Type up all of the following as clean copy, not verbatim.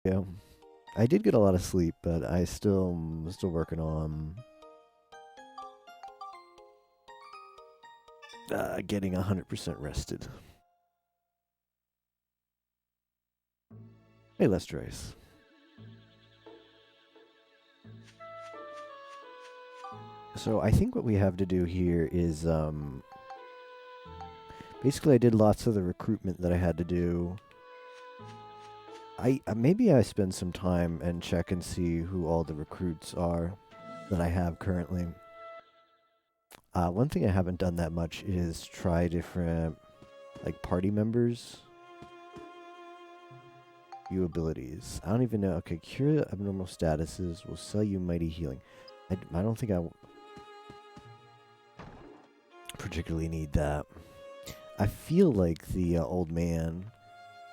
Yeah. I did get a lot of sleep, but I still working on getting 100% rested. Hey, Lester Ice. So I think what we have to do here is basically I did lots of the recruitment that I had to do. I maybe I spend some time and check and see who all the recruits are that I have currently. One thing I haven't done that much is try different like party members. View abilities. I don't even know. Okay, cure abnormal statuses will sell you mighty healing. I don't think I particularly need that. I feel like the old man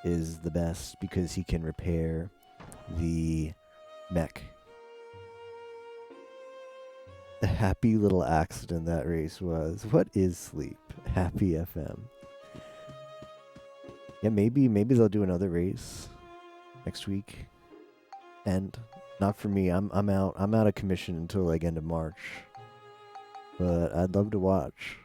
is the best because he can repair the mech. The happy little accident that race was. What is sleep? Happy FM. Yeah, maybe they'll do another race next week. And not for me. I'm out. I'm out of commission until like end of March. But I'd love to watch.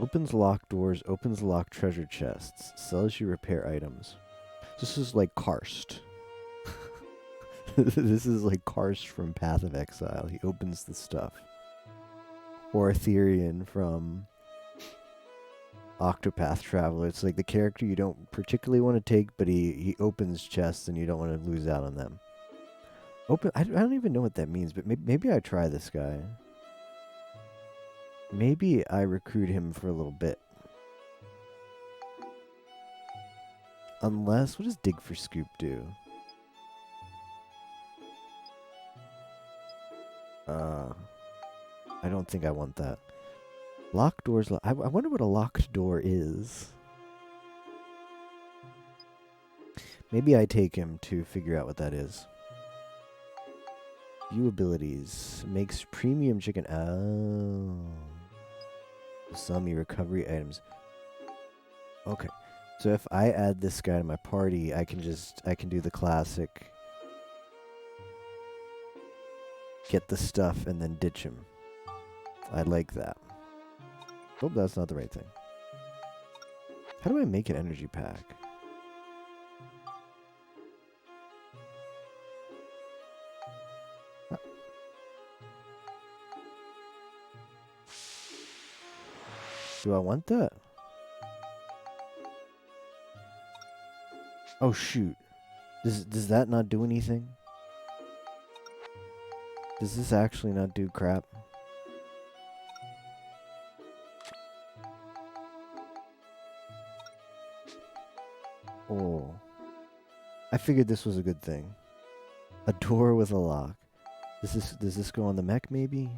Opens locked doors, opens locked treasure chests, sells you repair items. This is like Karst. This is like Karst from Path of Exile. He opens the stuff. Or Etherean from Octopath Traveler. It's like the character you don't particularly want to take, but he opens chests and you don't want to lose out on them. I don't even know what that means, but maybe I try this guy. Maybe I recruit him for a little bit. Unless, what does Dig for Scoop do? I don't think I want that. Locked doors. I wonder what a locked door is. Maybe I take him to figure out what that is. View abilities. Makes premium chicken. Oh. Sell me recovery items. Okay. So if I add this guy to my party, I can do the classic. Get the stuff and then ditch him. I like that. Oh, that's not the right thing. How do I make an energy pack? Do I want that? Oh shoot. Does that not do anything? Does this actually not do crap? Oh. I figured this was a good thing. A door with a lock. Does this go on the mech maybe?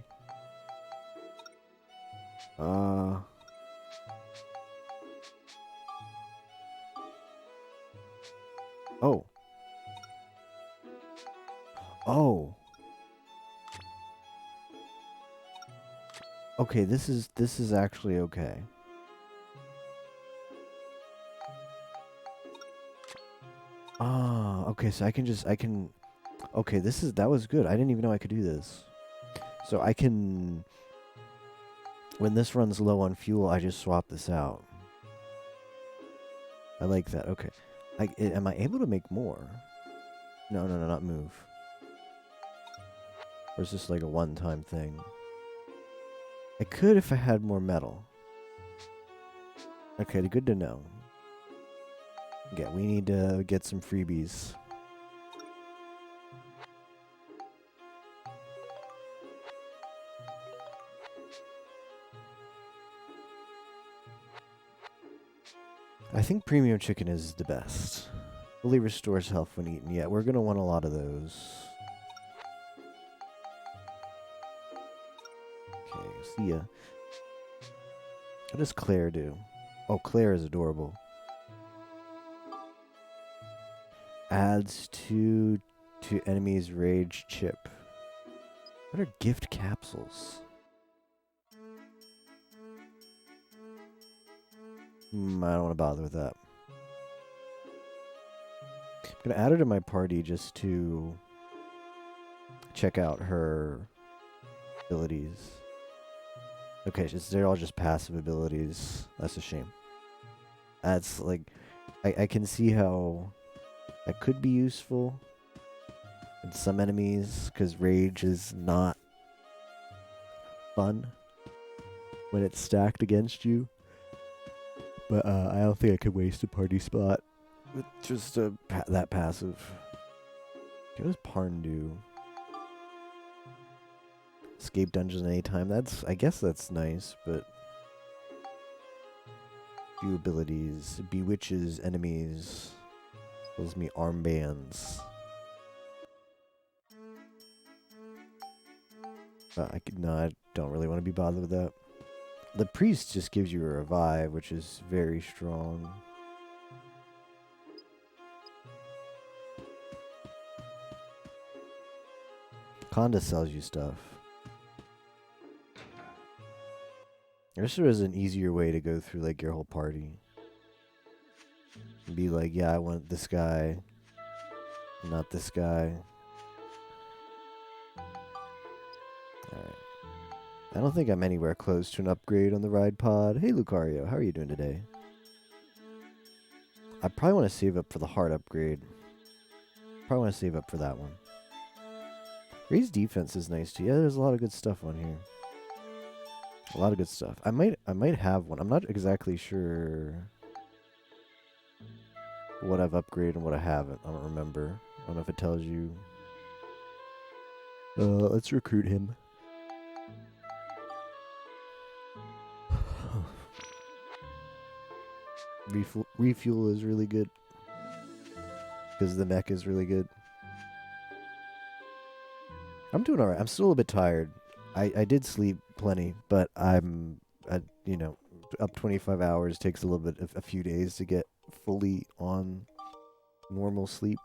Uh Oh. Oh. Okay, this is actually okay. Ah, okay, so I can okay, that was good. I didn't even know I could do this. So I can when this runs low on fuel, I just swap this out. I like that. Okay. Am I able to make more? No, not move. Or is this like a one-time thing? I could if I had more metal. Okay, good to know. Yeah, we need to get some freebies. I think premium chicken is the best. Fully restores health when eaten. Yeah, we're gonna want a lot of those. Okay, see ya. What does Claire do? Oh, Claire is adorable. Adds to enemies' rage chip. What are gift capsules? I don't want to bother with that. I'm gonna add her to my party just to check out her abilities. Okay, they're all just passive abilities. That's a shame. That's like, I can see how that could be useful in some enemies, because rage is not fun when it's stacked against you. But I don't think I could waste a party spot with just that passive. What does Parn do? Escape dungeons anytime. I guess that's nice, but few abilities. Bewitches enemies. Gives me armbands. No, I don't really want to be bothered with that. The priest just gives you a revive, which is very strong. Conda sells you stuff. I wish there was an easier way to go through like your whole party. Be like, yeah, I want this guy, not this guy. Alright. I don't think I'm anywhere close to an upgrade on the ride pod. Hey Lucario, how are you doing today? I probably want to save up for the heart upgrade. Probably want to save up for that one. Raised defense is nice too. Yeah, there's a lot of good stuff on here. A lot of good stuff. I might have one. I'm not exactly sure what I've upgraded and what I haven't. I don't remember. I don't know if it tells you. Let's recruit him. Refuel is really good because the mech is really good. I'm doing alright. I'm still a little bit tired. I did sleep plenty, but I'm up 25 hours takes a little bit of a few days to get fully on normal sleep.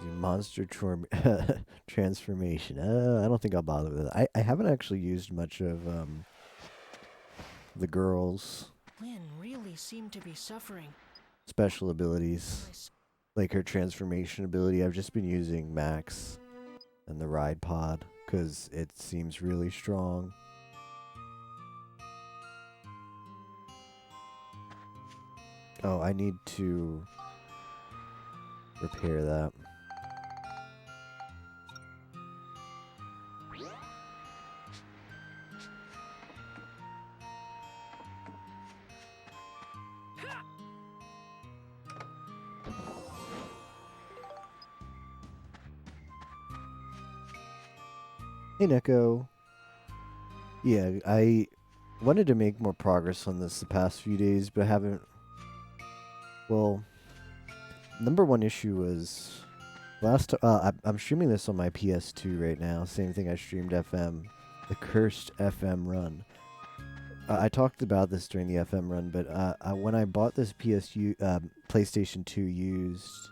Monster transformation. I don't think I'll bother with it. I haven't actually used much of the girls' Lynn really seemed to be suffering. special abilities, like her transformation ability. I've just been using Max and the ride pod because it seems really strong. Oh, I need to repair that. Hey, Neko. Yeah, I wanted to make more progress on this the past few days, but haven't. Well, number one issue was I'm streaming this on my PS2 right now. Same thing I streamed FM, the cursed FM run. I talked about this during the FM run, but when I bought this PlayStation 2 used,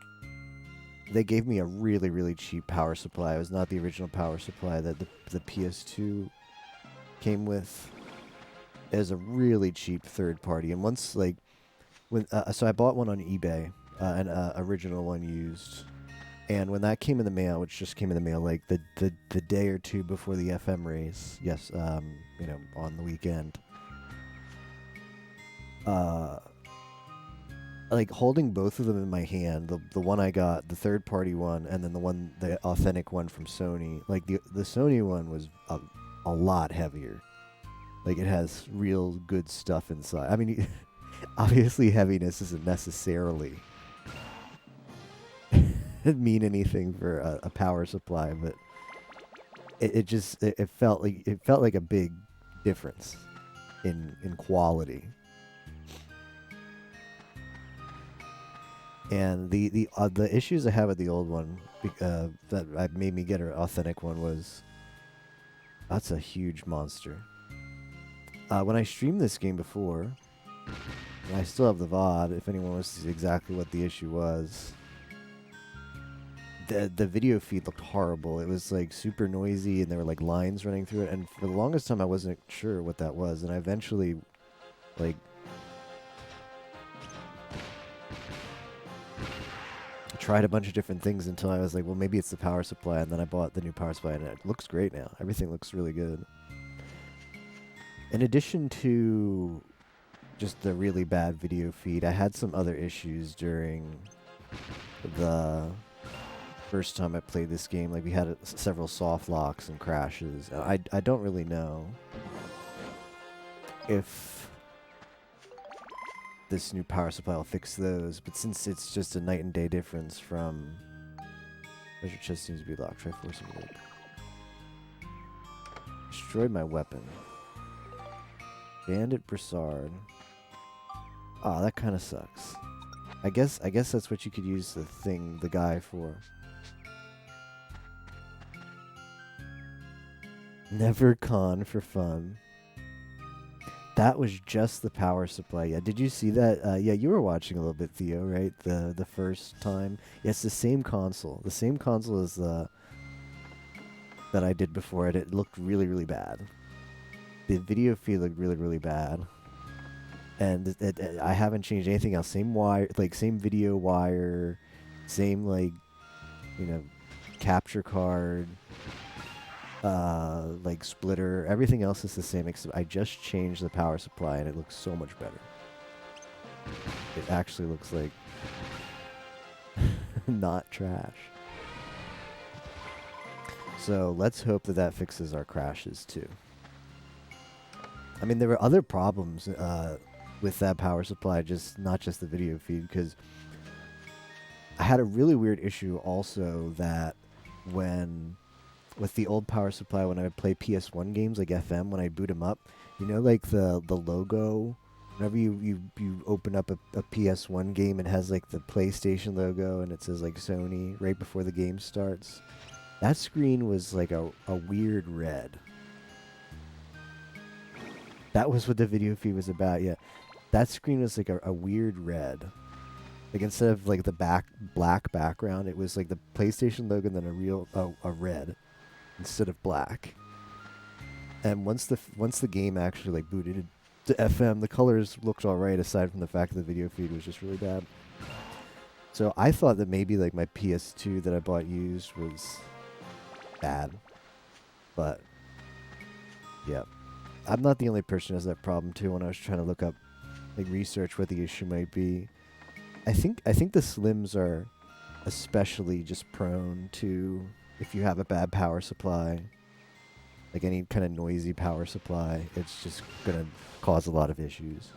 they gave me a really, really cheap power supply. It was not the original power supply that the PS2 came with. It was a really cheap third party. And once, so I bought one on eBay, an original one used. And when that came in the mail, which just came in the mail like the day or two before the FM race, yes, on the weekend, like holding both of them in my hand, the one I got, the third party one, and then the authentic one from Sony, like the Sony one was a lot heavier. Like it has real good stuff inside. I mean, obviously heaviness isn't necessarily mean anything for a power supply, but it felt like a big difference in quality. And the issues I had with the old one that made me get an authentic one was that's a huge monster. When I streamed this game before, and I still have the VOD. If anyone wants to see exactly what the issue was, the video feed looked horrible. It was like super noisy, and there were like lines running through it. And for the longest time, I wasn't sure what that was. And I eventually, like, tried a bunch of different things until I was like, well, maybe it's the power supply. And then I bought the new power supply, and it looks great now. Everything looks really good. In addition to just the really bad video feed, I had some other issues during the first time I played this game. Like, we had several soft locks and crashes. I don't really know if this new power supply will fix those, but since it's just a night and day difference from treasure chest seems to be locked. Try forcing it. Destroyed my weapon. Bandit Brassard. Ah, that kind of sucks. I guess that's what you could use the guy for. Never con for fun. That was just the power supply. Yeah, did you see that? Yeah, you were watching a little bit, Theo, right? The first time. Yeah, it's the same console. The same console as the that I did before it. It looked really, really bad. The video feed looked really, really bad. And I haven't changed anything else. Same wire, like same video wire, same like, you know, capture card, like splitter. Everything else is the same except I just changed the power supply and it looks so much better. It actually looks like not trash. So let's hope that fixes our crashes too. I mean, there were other problems with that power supply, not just the video feed, because I had a really weird issue also that with the old power supply, when I would play PS1 games like FM, when I boot them up, you know, like the logo, whenever you open up a PS1 game, it has like the PlayStation logo and it says like Sony right before the game starts. That screen was like a weird red. That was what the video feed was about, yeah. That screen was like a weird red. Like instead of like the black background, it was like the PlayStation logo and then a red instead of black. And once the game actually like booted to FM, the colors looked alright aside from the fact that the video feed was just really bad. So I thought that maybe like my PS2 that I bought used was bad. But yeah. I'm not the only person who has that problem too. When I was trying to look up, like, research what the issue might be, I think the Slims are especially just prone to, if you have a bad power supply, like any kind of noisy power supply, it's just gonna cause a lot of issues.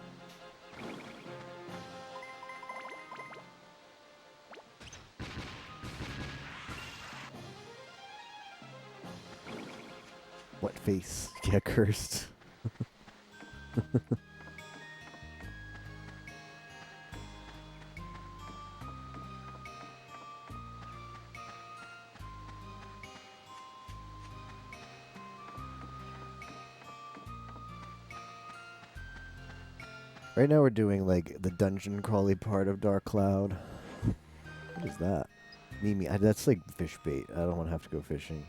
What face? Yeah, cursed. Right now we're doing like the dungeon crawly part of Dark Cloud. What is that? Mimi, that's like fish bait. I don't want to have to go fishing.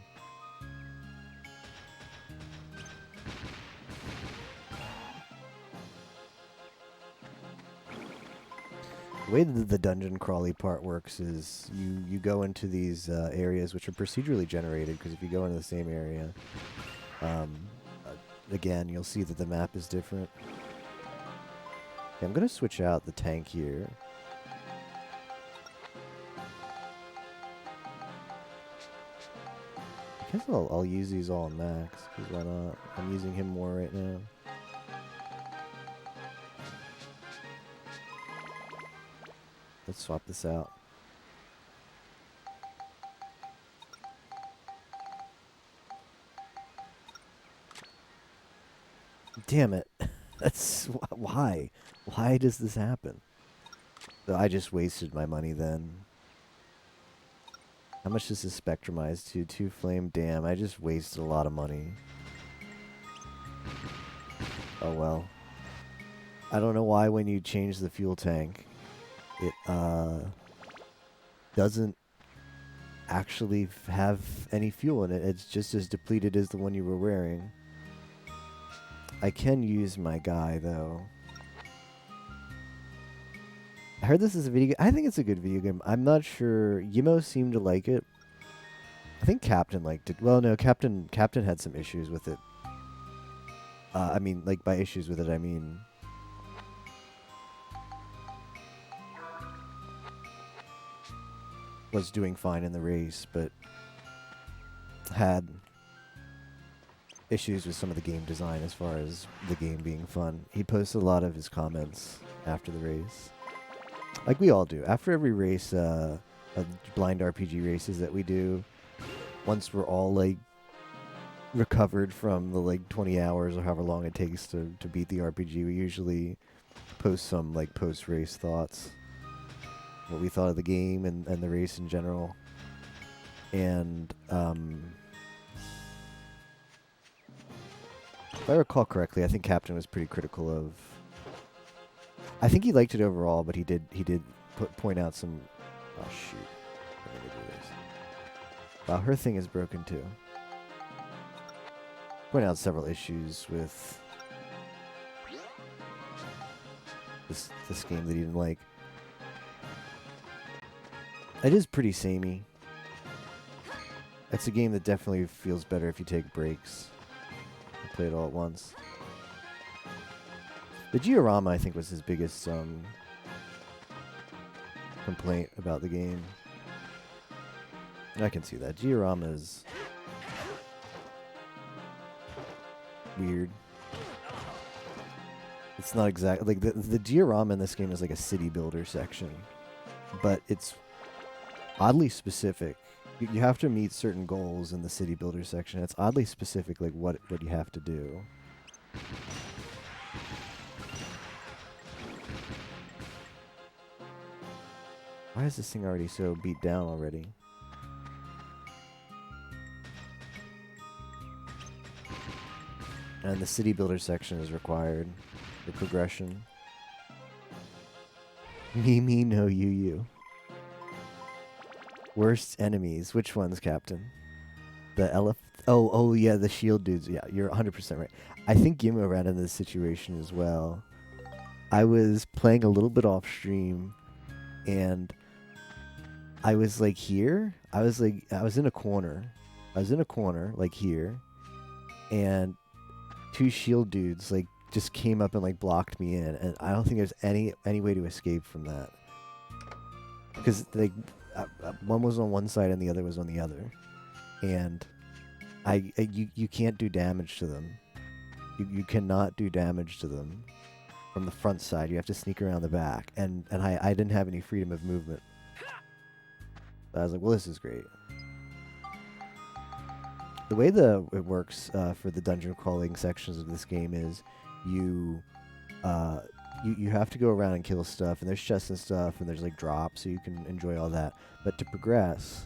The way that the dungeon crawly part works is you go into these areas which are procedurally generated, because if you go into the same area, again, you'll see that the map is different. Okay, I'm going to switch out the tank here. I guess I'll use these all on max, because why not? I'm using him more right now. Let's swap this out. Damn it. That's why. Why does this happen? So I just wasted my money then. How much does this spectrumize to? 2 flame? Damn, I just wasted a lot of money. Oh well. I don't know why when you change the fuel tank, it doesn't actually have any fuel in it. It's just as depleted as the one you were wearing. I can use my guy though. I heard this is a video game. I think it's a good video game. I'm not sure. Yimo seemed to like it. I think Captain liked it. Well, no, Captain had some issues with it. I mean, like by issues with it, I mean was doing fine in the race, but had issues with some of the game design as far as the game being fun. He posted a lot of his comments after the race. Like we all do. After every race, blind RPG races that we do, once we're all like recovered from the like 20 hours or however long it takes to beat the RPG, we usually post some like post-race thoughts. What we thought of the game and the race in general. And if I recall correctly, I think Captain was pretty critical of. I think he liked it overall, but he did point out some. Oh shoot! I'm gonna do this. Wow, her thing is broken too. Point out several issues with this game that he didn't like. It is pretty samey. It's a game that definitely feels better if you take breaks. Play it all at once. The diorama, I think, was his biggest complaint about the game. I can see that. Diorama is weird. It's not exactly like the diorama in this game is like a city builder section, but it's oddly specific. You have to meet certain goals in the city builder section. It's oddly specific, like what you have to do. Why is this thing already so beat down already? And the city builder section is required for progression. Me, no, you. Worst enemies. Which ones, Captain? The elephant. Oh, yeah, the shield dudes. Yeah, you're 100% right. I think Gimmo ran into this situation as well. I was playing a little bit off stream, and I was like here. I was in a corner. Like here, and 2 shield dudes like just came up and like blocked me in, and I don't think there's any way to escape from that. Because like one was on one side and the other was on the other, and you can't do damage to them. You cannot do damage to them from the front side. You have to sneak around the back, and I didn't have any freedom of movement. So I was like, well, this is great. The way it works for the dungeon crawling sections of this game is you have to go around and kill stuff, and there's chests and stuff, and there's like drops, so you can enjoy all that. But to progress,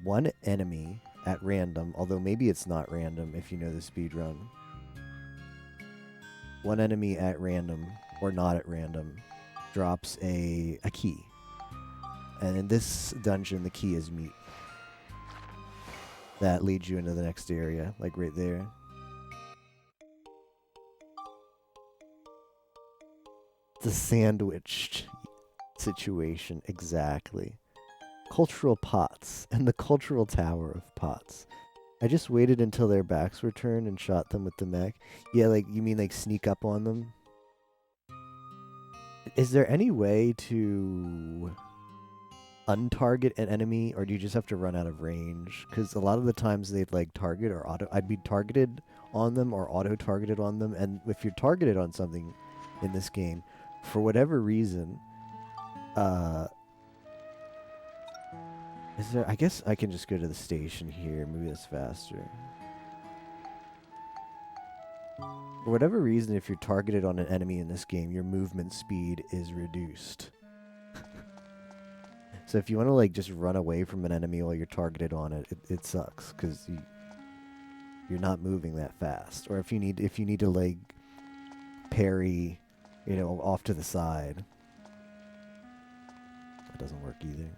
one enemy at random, although maybe it's not random if you know the speed run. One enemy at random, or not at random, drops a key. And in this dungeon, the key is meat. That leads you into the next area, like right there. The sandwiched situation, exactly. Cultural pots and the cultural tower of pots. I just waited until their backs were turned and shot them with the mech. Yeah, like, you mean like sneak up on them? Is there any way to untarget an enemy, or do you just have to run out of range? Because a lot of the times they'd like target or auto. I'd be targeted on them or auto-targeted on them, and if you're targeted on something in this game, for whatever reason, is there? I guess I can just go to the station here. Maybe that's faster. For whatever reason, if you're targeted on an enemy in this game, your movement speed is reduced. So if you want to like just run away from an enemy while you're targeted on it, it sucks because you're not moving that fast. Or if you need to like parry, you know, off to the side, that doesn't work either.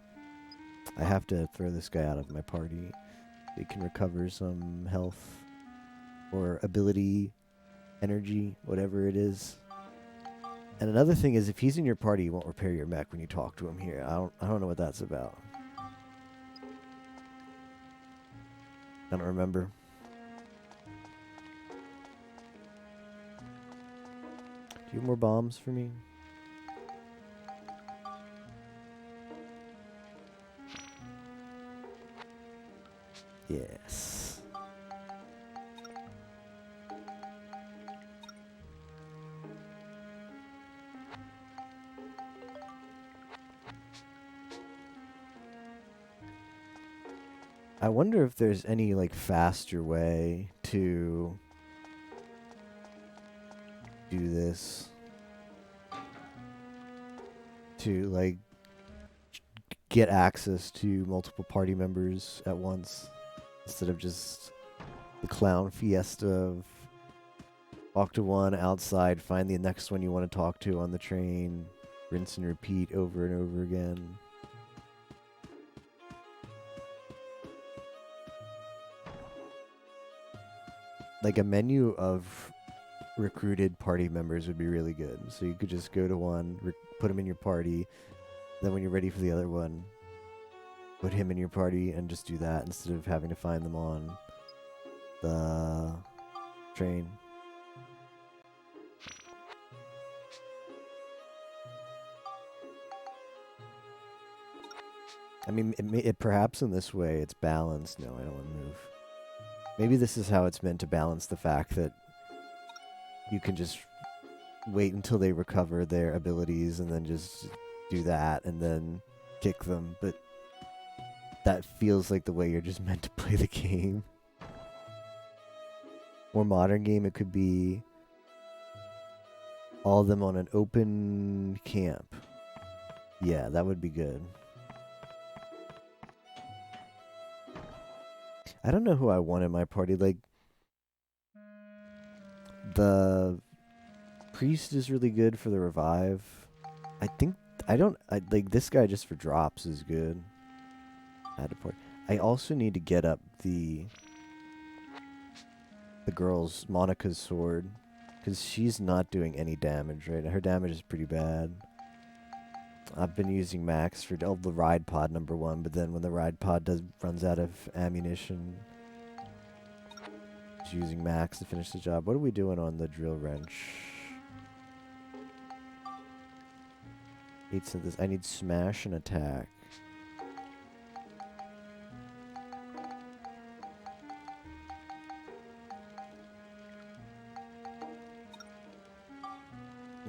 I have to throw this guy out of my party. He can recover some health or ability, energy, whatever it is. And another thing is, if he's in your party, he won't repair your mech when you talk to him here. I don't know what that's about. I don't remember. Do you have more bombs for me? Yes. I wonder if there's any like faster way to do this. To like get access to multiple party members at once instead of just the clown fiesta of talk to one outside, find the next one you want to talk to on the train, rinse and repeat over and over again. Like a menu of recruited party members would be really good. So you could just go to one, put him in your party, then when you're ready for the other one, put him in your party and just do that instead of having to find them on the train. I mean, it perhaps in this way it's balanced. No, I don't want to move. Maybe this is how it's meant to balance the fact that you can just wait until they recover their abilities and then just do that and then kick them. But that feels like the way you're just meant to play the game. More modern game, it could be all of them on an open camp. Yeah, that would be good. I don't know who I want in my party. Like, the priest is really good for the revive. I like this guy just for drops is good. Add to party. I also need to get up the girl's Monica's sword because she's not doing any damage right now. Her damage is pretty bad. I've been using Max for the ride pod #1, but then when the ride pod runs out of ammunition, just using Max to finish the job. What are we doing on the drill wrench? 8 synthesis. I need smash and attack.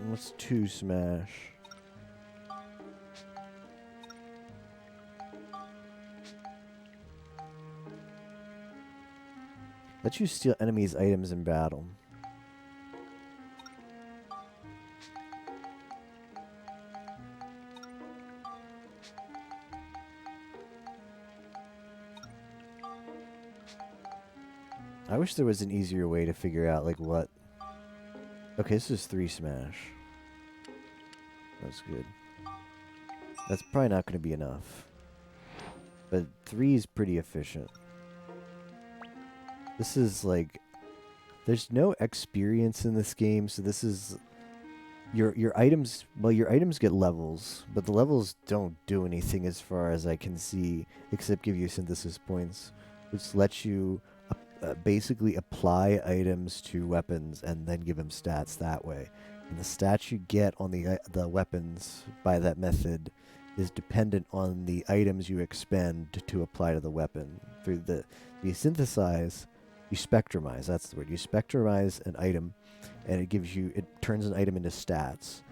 What's 2 smash? Let you steal enemies' items in battle. I wish there was an easier way to figure out like what. Okay, this is 3 smash. That's good. That's probably not going to be enough. But 3 is pretty efficient. This is like, there's no experience in this game, so this is your items. Well, your items get levels, but the levels don't do anything as far as I can see, except give you synthesis points, which lets you basically apply items to weapons and then give them stats that way. And the stats you get on the weapons by that method is dependent on the items you expend to apply to the weapon. Through you synthesize. You spectrumize, that's the word. You spectrumize an item, and it turns an item into stats.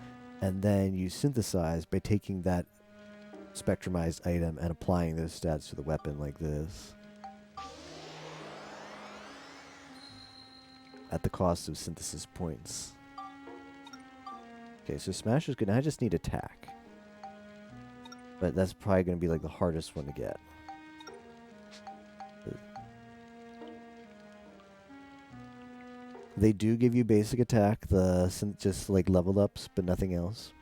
And then you synthesize by taking that spectrumized item and applying those stats to the weapon like this. At the cost of synthesis points. Okay, so smash is good. Now I just need attack. But that's probably going to be like the hardest one to get. They do give you basic attack, just like leveled ups, but nothing else.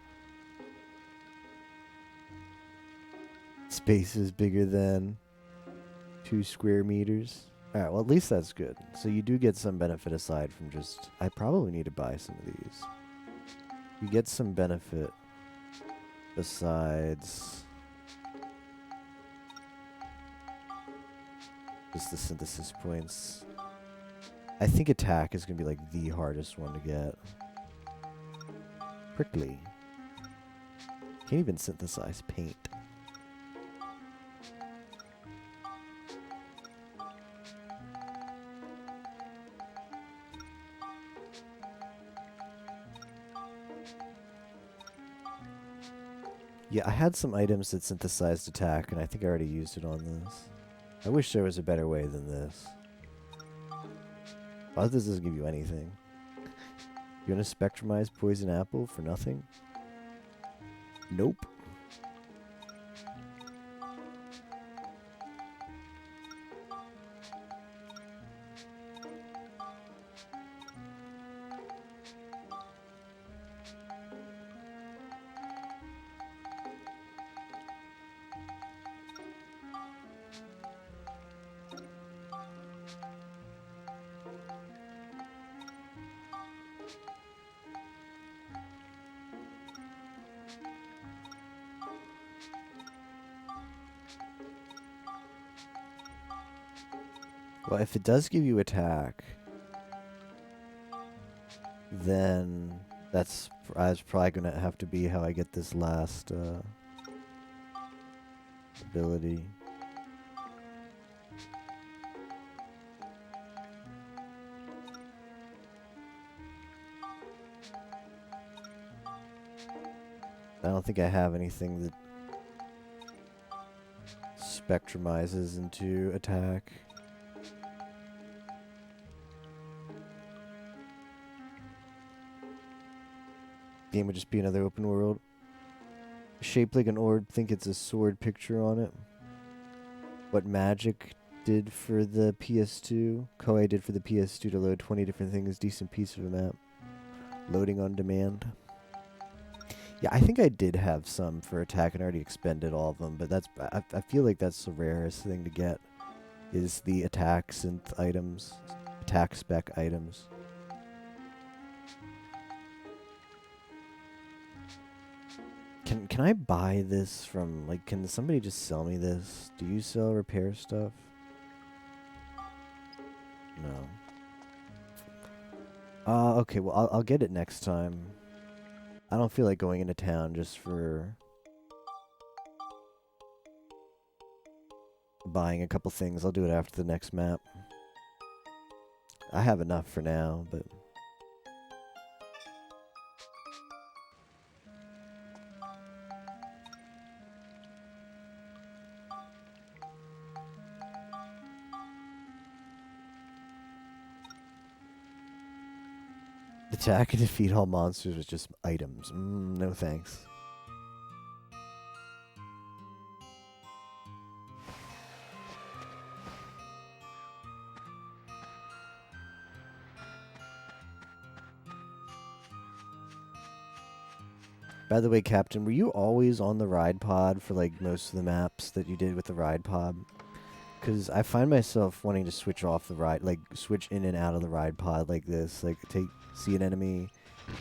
Space is bigger than 2 square meters. Alright, well at least that's good. So you do get some benefit aside from just... I probably need to buy some of these. You get some benefit besides just the synthesis points. I think attack is going to be like the hardest one to get. Prickly. Can't even synthesize paint. Yeah, I had some items that synthesized attack, and I think I already used it on this. I wish there was a better way than this. Oh, this doesn't give you anything. You want to spectrumize poison apple for nothing? Nope. Well, if it does give you attack, then that's probably going to have to be how I get this last ability. I don't think I have anything that spectrumizes into attack. Game would just be another open world. Shaped like an orb, think it's a sword picture on it. What Magic did for the PS2, Koei did for the PS2 to load 20 different things, decent piece of a map. Loading on demand. Yeah, I think I did have some for attack and I already expended all of them, but that's I feel like that's the rarest thing to get is the attack synth items, attack spec items. Can I buy this from, like, can somebody just sell me this? Do you sell repair stuff? No. Okay, well, I'll get it next time. I don't feel like going into town just for buying a couple things. I'll do it after the next map. I have enough for now, but... Attack and defeat all monsters with just items. No thanks. By the way, Captain, were you always on the ride pod for like most of the maps that you did with the ride pod? Because I find myself wanting to switch off the ride, like switch in and out of the ride pod like this. Like see an enemy,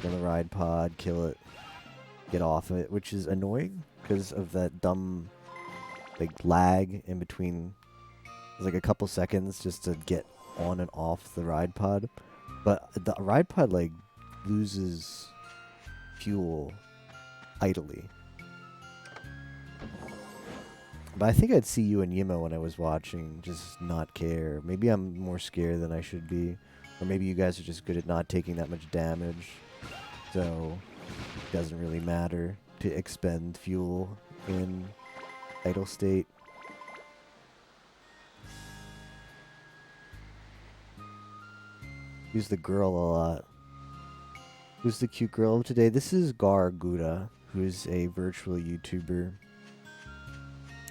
get on the ride pod, kill it, get off it, which is annoying because of that dumb like lag in between. Like a couple seconds just to get on and off the ride pod. But the ride pod like loses fuel idly. But I think I'd see you and Yimo when I was watching, just not care. Maybe I'm more scared than I should be. Or maybe you guys are just good at not taking that much damage. So, it doesn't really matter to expend fuel in idle state. Use the girl a lot. Who's the cute girl of today? This is Gar Gouda, who's a virtual YouTuber.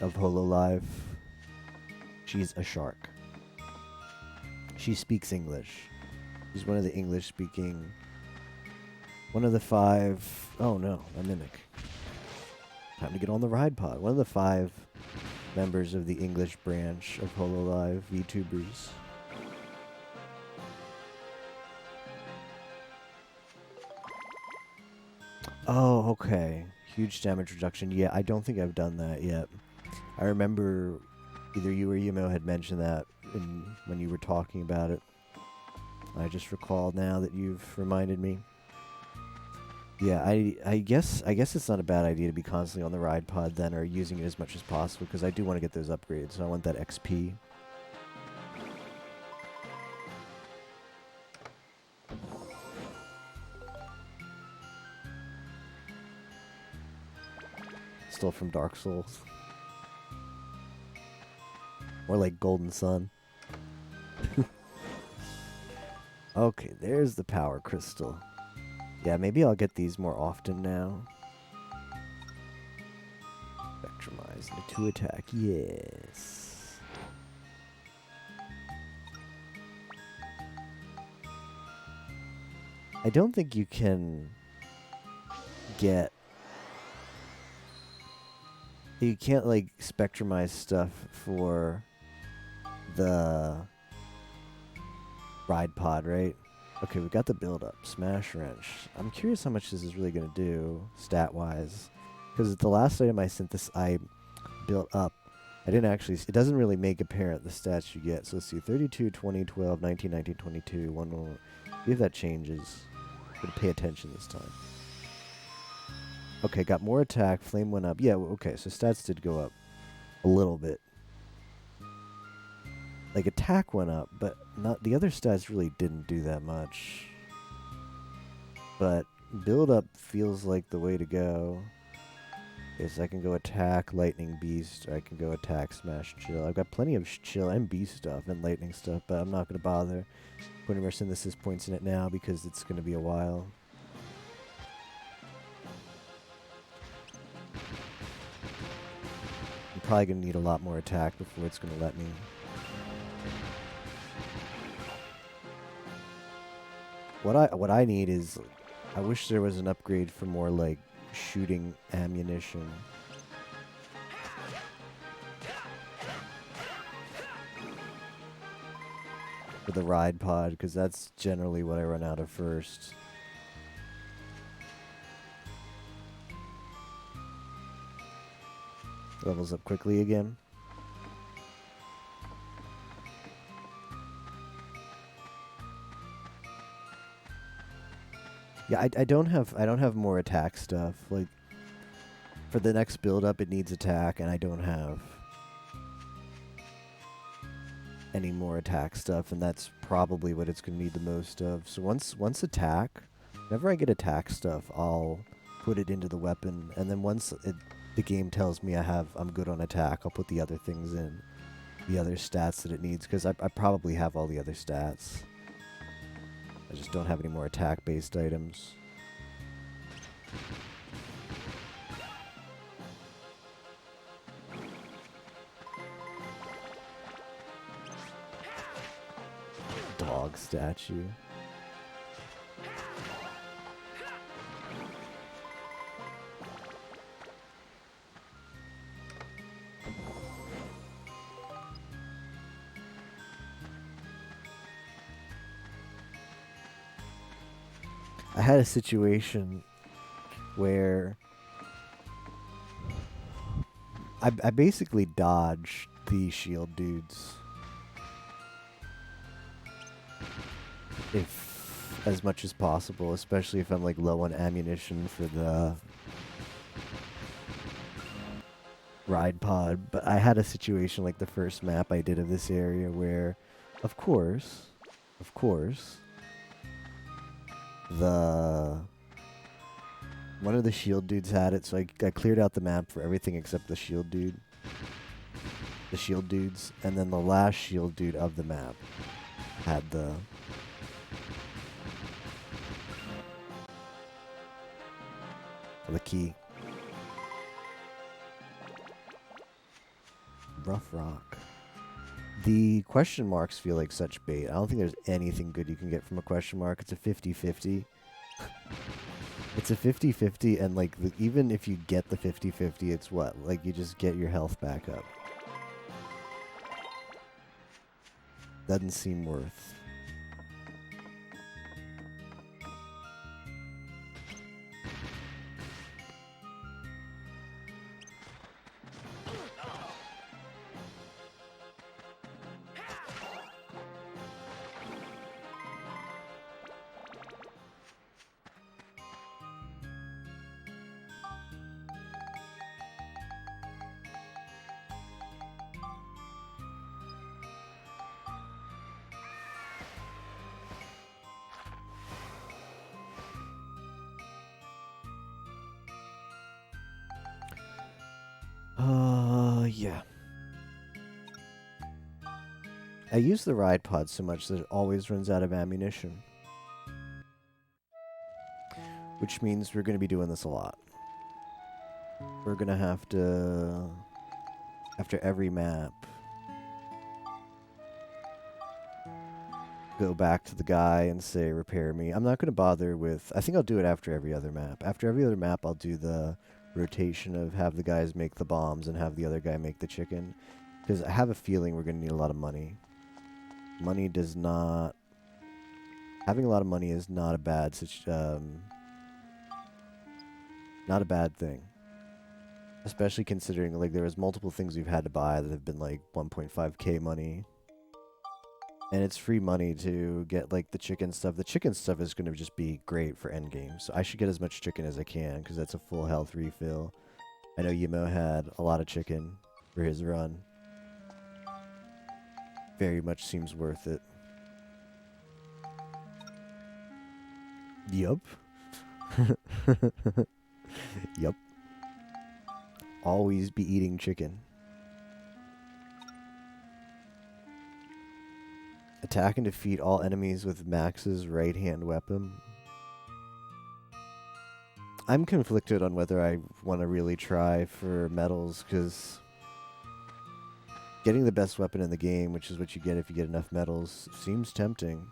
of Hololive. She's a shark. She speaks English. She's one of the English-speaking... One of the 5... Oh no, a mimic. Time to get on the ride pod. One of the 5 members of the English branch of Hololive VTubers. Oh, okay. Huge damage reduction. Yeah, I don't think I've done that yet. I remember either you or Yumo had mentioned that when you were talking about it. I just recalled now that you've reminded me. Yeah, I guess it's not a bad idea to be constantly on the ride pod then, or using it as much as possible, because I do want to get those upgrades. So I want that XP. Still from Dark Souls. More like Golden Sun. Okay, there's the power crystal. Yeah, maybe I'll get these more often now. Spectrumize into 2 attack, yes. I don't think you can get... You can't, like, spectrumize stuff for the ride pod, right? Okay, we got the build up. Smash Wrench. I'm curious how much this is really going to do, stat-wise. Because the last item I built up, I didn't actually... It doesn't really make apparent the stats you get. So let's see. 32, 20, 12, 19, 19, 22, 1, 1. See if that changes. I'm going to pay attention this time. Okay, got more attack. Flame went up. Yeah, okay, so stats did go up a little bit. Like, attack went up, but not the other stats really didn't do that much. But build up feels like the way to go. Okay, so I can go attack, lightning, beast, or I can go attack, smash, chill. I've got plenty of chill and beast stuff and lightning stuff, but I'm not going to bother putting more synthesis points in it now because it's going to be a while. I'm probably going to need a lot more attack before it's going to let me. What I need is, I wish there was an upgrade for more like shooting ammunition. For the ride pod, because that's generally what I run out of first. Levels up quickly again. Yeah, I don't have more attack stuff. Like, for the next build up it needs attack, and I don't have any more attack stuff, and that's probably what it's gonna need the most of. So once attack, whenever I get attack stuff, I'll put it into the weapon, and then once the game tells me I'm good on attack, I'll put the other things in, the other stats that it needs, because I probably have all the other stats. I just don't have any more attack-based items. Dog statue. I had a situation where I basically dodged the shield dudes. If as much as possible, especially if I'm like low on ammunition for the ride pod. But I had a situation like the first map I did of this area where, of course, one of the shield dudes had it, so I cleared out the map for everything except the shield dudes, and then the last shield dude of the map had the key. Rough rock. The question marks feel like such bait. I don't think there's anything good you can get from a question mark. It's a 50-50. It's a 50-50, and like even if you get the 50-50, it's what? Like you just get your health back up. Doesn't seem worth. Yeah. I use the ride pod so much that it always runs out of ammunition. Which means we're going to be doing this a lot. We're going to have to, after every map, go back to the guy and say, repair me. I'm not going to bother with, I think I'll do it after every other map. After every other map, I'll do the rotation of have the guys make the bombs and have the other guy make the chicken. Because I have a feeling we're going to need a lot of money. Money does not... Having a lot of money is not a bad not a bad thing. Especially considering like there was multiple things we've had to buy that have been like 1.5k money. And it's free money to get like the chicken stuff. The chicken stuff is going to just be great for endgame. So I should get as much chicken as I can because that's a full health refill. I know Yimo had a lot of chicken for his run. Very much seems worth it. Yup. Yup. Always be eating chicken. Attack and defeat all enemies with Max's right-hand weapon. I'm conflicted on whether I want to really try for medals, because getting the best weapon in the game, which is what you get if you get enough medals, seems tempting.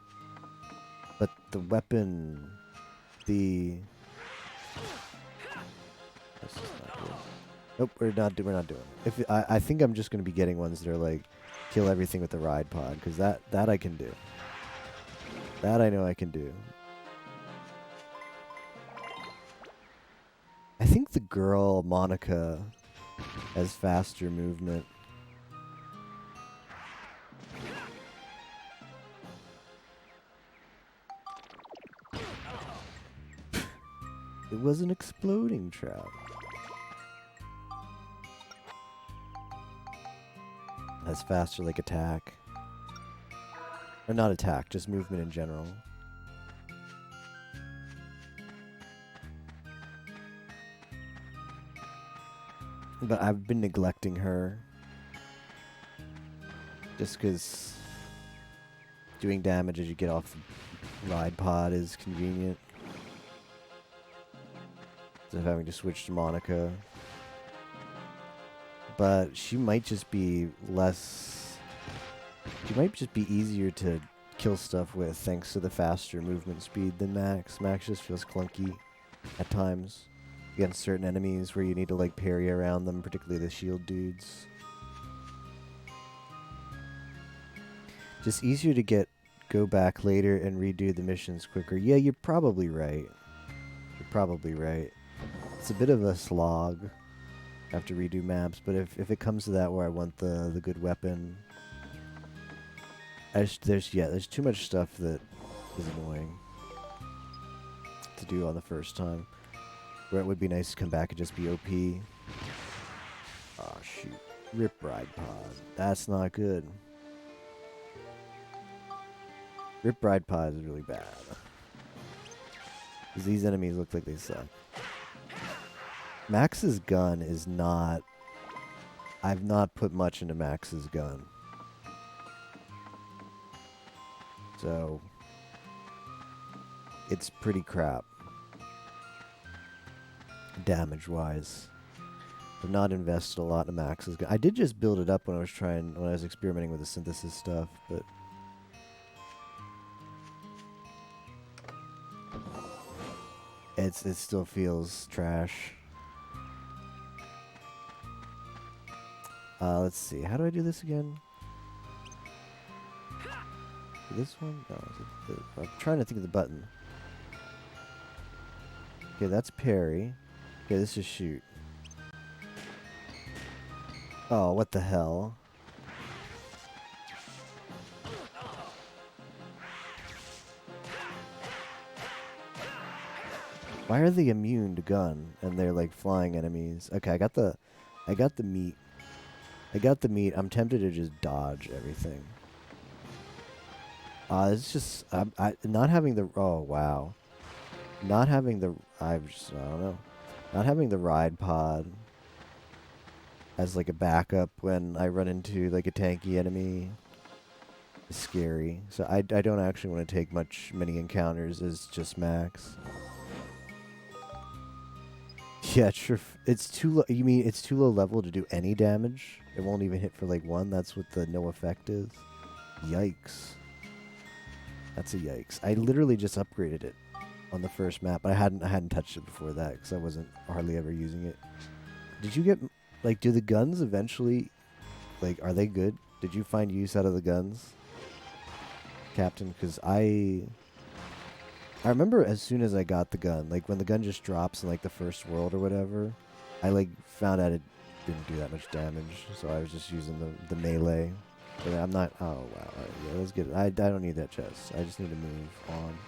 But the weapon... This is not good. Nope, we're not doing it. I think I'm just going to be getting ones that are like, kill everything with the ride pod, because that I can do. That I know I can do. I think the girl, Monica, has faster movement. It was an exploding trap. Has faster like attack. Or not attack, just movement in general. But I've been neglecting her. Just because doing damage as you get off the ride pod is convenient. Instead of having to switch to Monica. But she might just be less... She might just be easier to kill stuff with thanks to the faster movement speed than Max. Max just feels clunky at times against certain enemies where you need to like parry around them, particularly the shield dudes. Just easier to go back later and redo the missions quicker. Yeah, you're probably right. You're probably right. It's a bit of a slog. Have to redo maps, but if it comes to that where I want the good weapon, there's too much stuff that is annoying to do on the first time. Where it would be nice to come back and just be OP. Oh shoot, Rip Ride Pod. That's not good. Rip Ride Pod is really bad. Because these enemies look like they suck. Max's gun is not... I've not put much into Max's gun. So... It's pretty crap. Damage-wise. I've not invested a lot in Max's gun. I did just build it up when I was experimenting with the synthesis stuff, but it still feels trash. Let's see. How do I do this again? This one? No, I'm trying to think of the button. Okay, that's parry. Okay, this is shoot. Oh, what the hell? Why are they immune to gun and they're like flying enemies? Okay, I got the meat. I got the meat. I'm tempted to just dodge everything. It's just not having the wow. Not having the I don't know. Not having the ride pod as like a backup when I run into like a tanky enemy is scary. So I don't actually want to take many encounters as just Max. Yeah, sure. It's too low. You mean it's too low level to do any damage? It won't even hit for like 1. That's what the no effect is. Yikes. That's a yikes. I literally just upgraded it on the first map. I hadn't touched it before that because I wasn't hardly ever using it. Did you get like? Do the guns eventually, like, are they good? Did you find use out of the guns, Captain? Because I remember as soon as I got the gun, like when the gun just drops in like the first world or whatever, I like found out it didn't do that much damage, so I was just using the melee. But I'm not. Oh wow, yeah, let's get it. I don't need that chest. I just need to move on.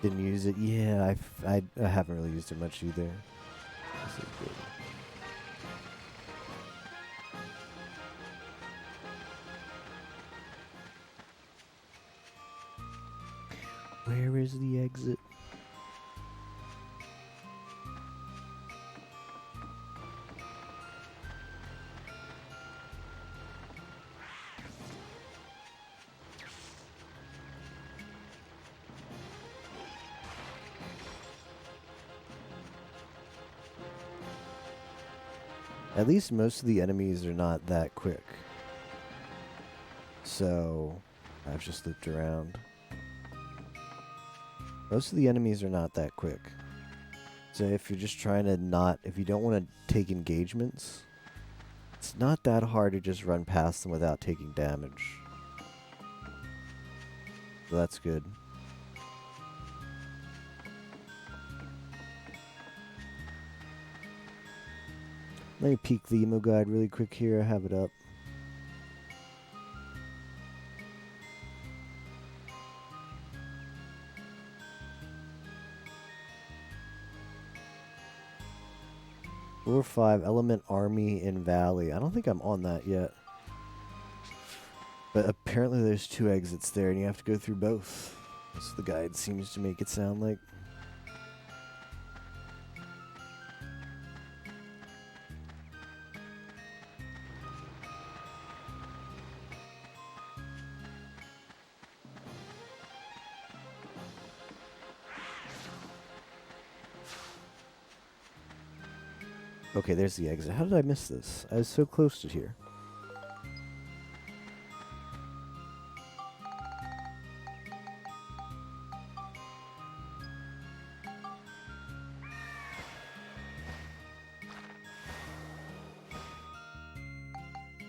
Didn't use it. Yeah, I haven't really used it much either. This is good. Where is the exit? At least most of the enemies are not that quick. So, I've just looked around. Most of the enemies are not that quick. So if you're just trying to if you don't want to take engagements, it's not that hard to just run past them without taking damage. So that's good. Let me peek the emo guide really quick here. I have it up. Floor 5, Element Army in Valley. I don't think I'm on that yet. But apparently there's 2 exits there and you have to go through both. That's what the guide seems to make it sound like. Okay, there's the exit. How did I miss this? I was so close to here.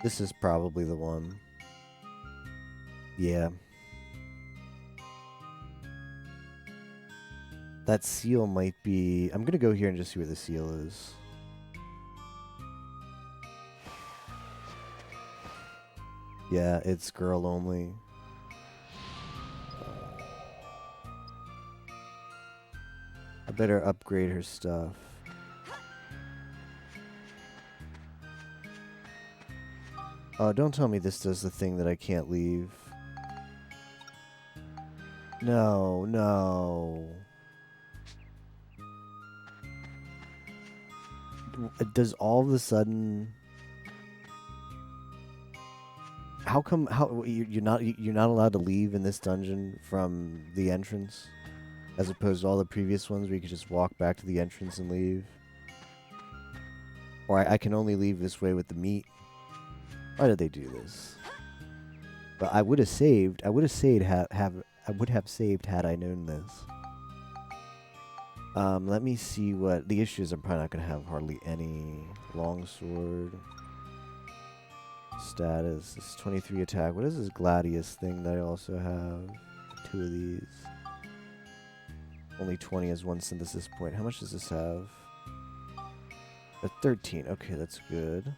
This is probably the one. Yeah. That seal might be... I'm gonna go here and just see where the seal is. Yeah, it's girl only. I better upgrade her stuff. Oh, don't tell me this does the thing that I can't leave. No, no. Does all of a sudden... How come you're not allowed to leave in this dungeon from the entrance? As opposed to all the previous ones where you could just walk back to the entrance and leave. Or I can only leave this way with the meat. Why did they do this? But I would have saved. I would have saved. I would have saved had I known this. Let me see what the issue is. I'm probably not gonna have hardly any longsword. Status is 23 attack. What is this Gladius thing that I also have? 2 of these. Only 20 as 1 synthesis point. How much does this have? A 13. Okay, that's good.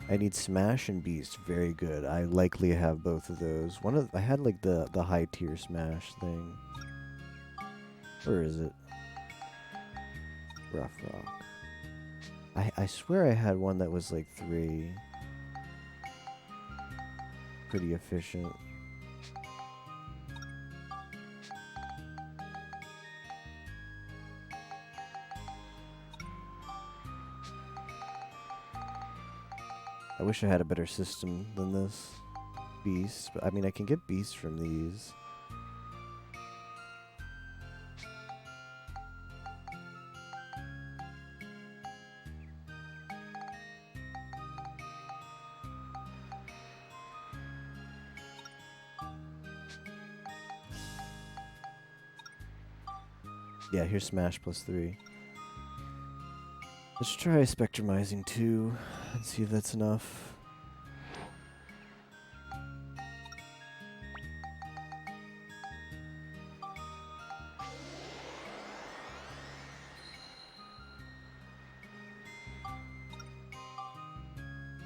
I need Smash and Beast. Very good. I likely have both of those. I had like the high tier Smash thing. Where is it? Rough Rock. I swear I had one that was like 3. Pretty efficient. I wish I had a better system than this. Beast. But I mean, I can get beasts from these. Yeah, here's Smash +3. Let's try Spectrumizing 2 and see if that's enough.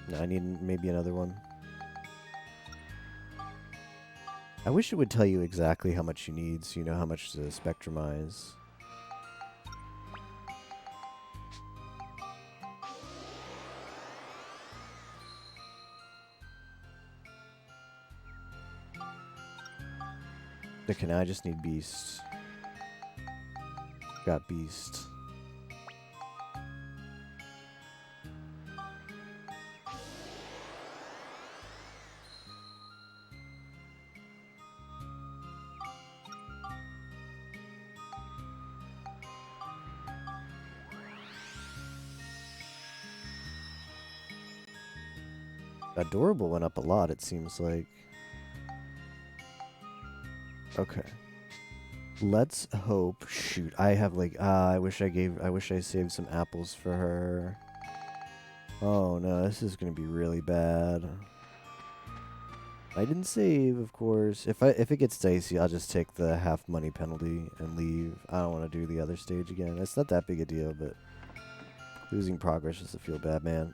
No, I need maybe another one. I wish it would tell you exactly how much you need so you know how much to spectrumize. Okay, now I just need Beast. Got Beast. Adorable went up a lot, it seems like. Okay. Let's hope. Shoot, I have like I wish I saved some apples for her. Oh no, this is gonna be really bad. I didn't save, of course. If it gets dicey, I'll just take the half money penalty and leave. I don't want to do the other stage again. It's not that big a deal, but losing progress just to feel bad, man.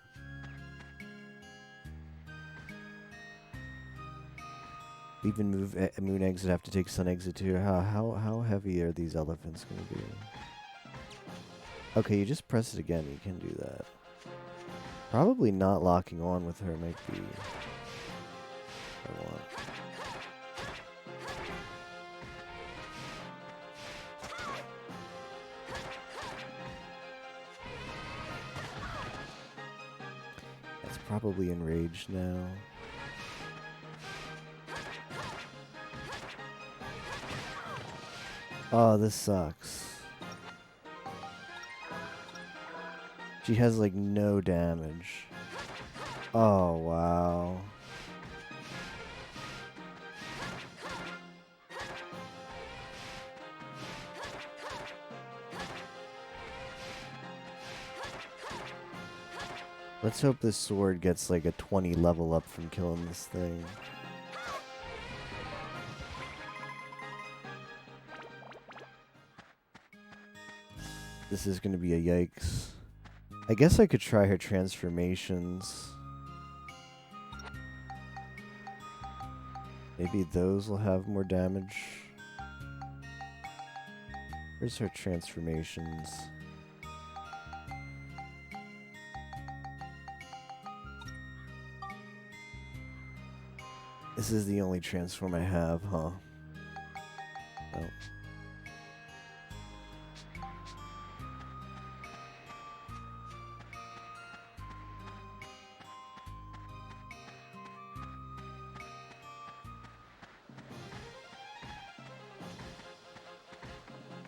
Even moon eggs that have to take sun eggs too. How heavy are these elephants gonna be? Okay, you just press it again. You can do that. Probably not locking on with her might be. I want. That's probably enraged now. Oh, this sucks. She has like no damage. Oh, wow. Let's hope this sword gets like a 20 level up from killing this thing. This is going to be a yikes. I guess I could try her transformations. Maybe those will have more damage. Where's her transformations? This is the only transform I have, huh? Oh.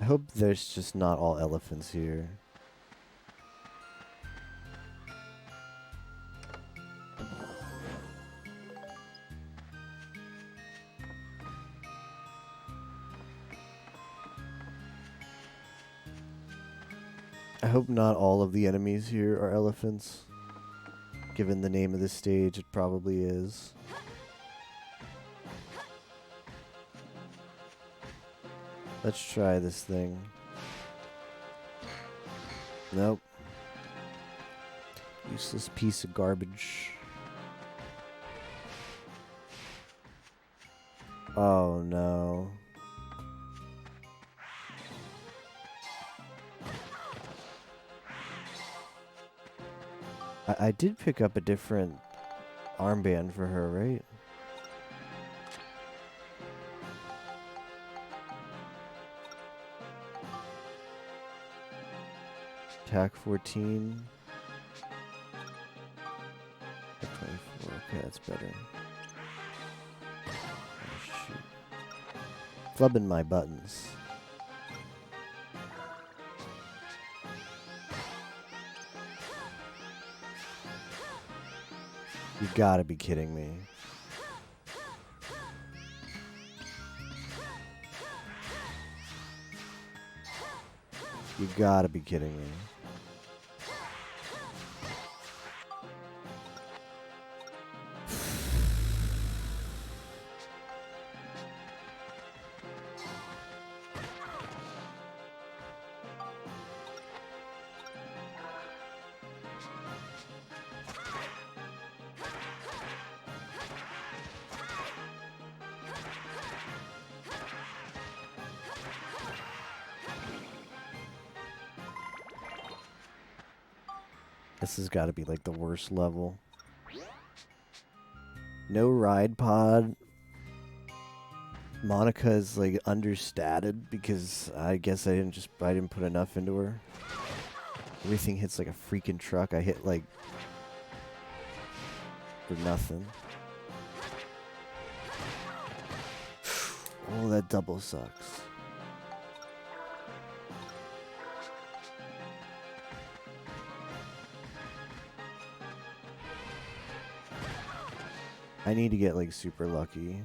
I hope there's just not all elephants here. I hope not all of the enemies here are elephants. Given the name of this stage, it probably is. Let's try this thing. Nope. Useless piece of garbage. Oh no. I did pick up a different armband for her, right? Attack 14. Attack 24. Okay, that's better. Oh, shoot. Flubbing my buttons. You gotta be kidding me. You gotta be kidding me. This has got to be like the worst level. No ride pod. Monica is like understated because I guess I didn't put enough into her. Everything hits like a freaking truck. I hit like for nothing. Oh, that double sucks. I need to get like super lucky.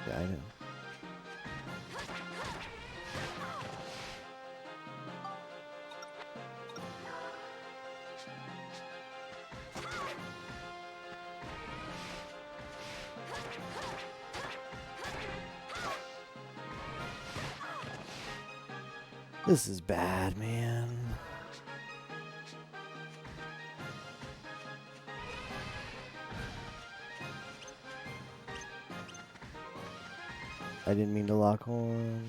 Yeah, I know. This is bad, man. I didn't mean to lock on.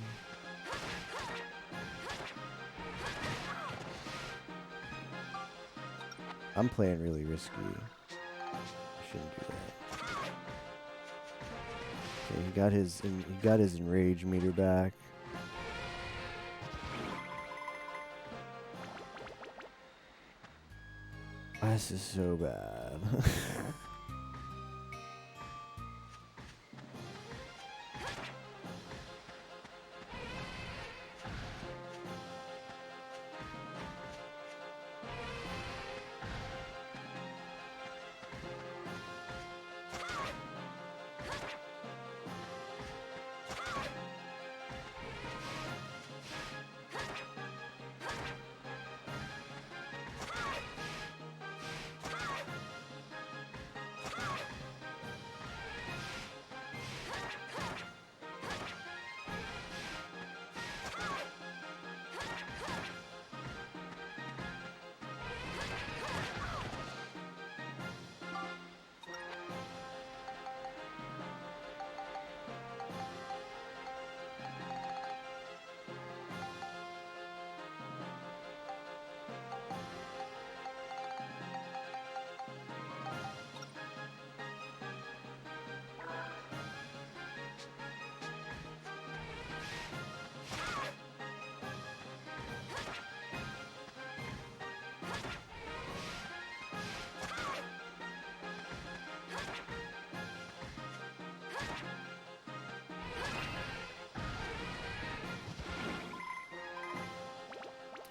I'm playing really risky. I shouldn't do that. Okay, he got his enrage meter back. This is so bad.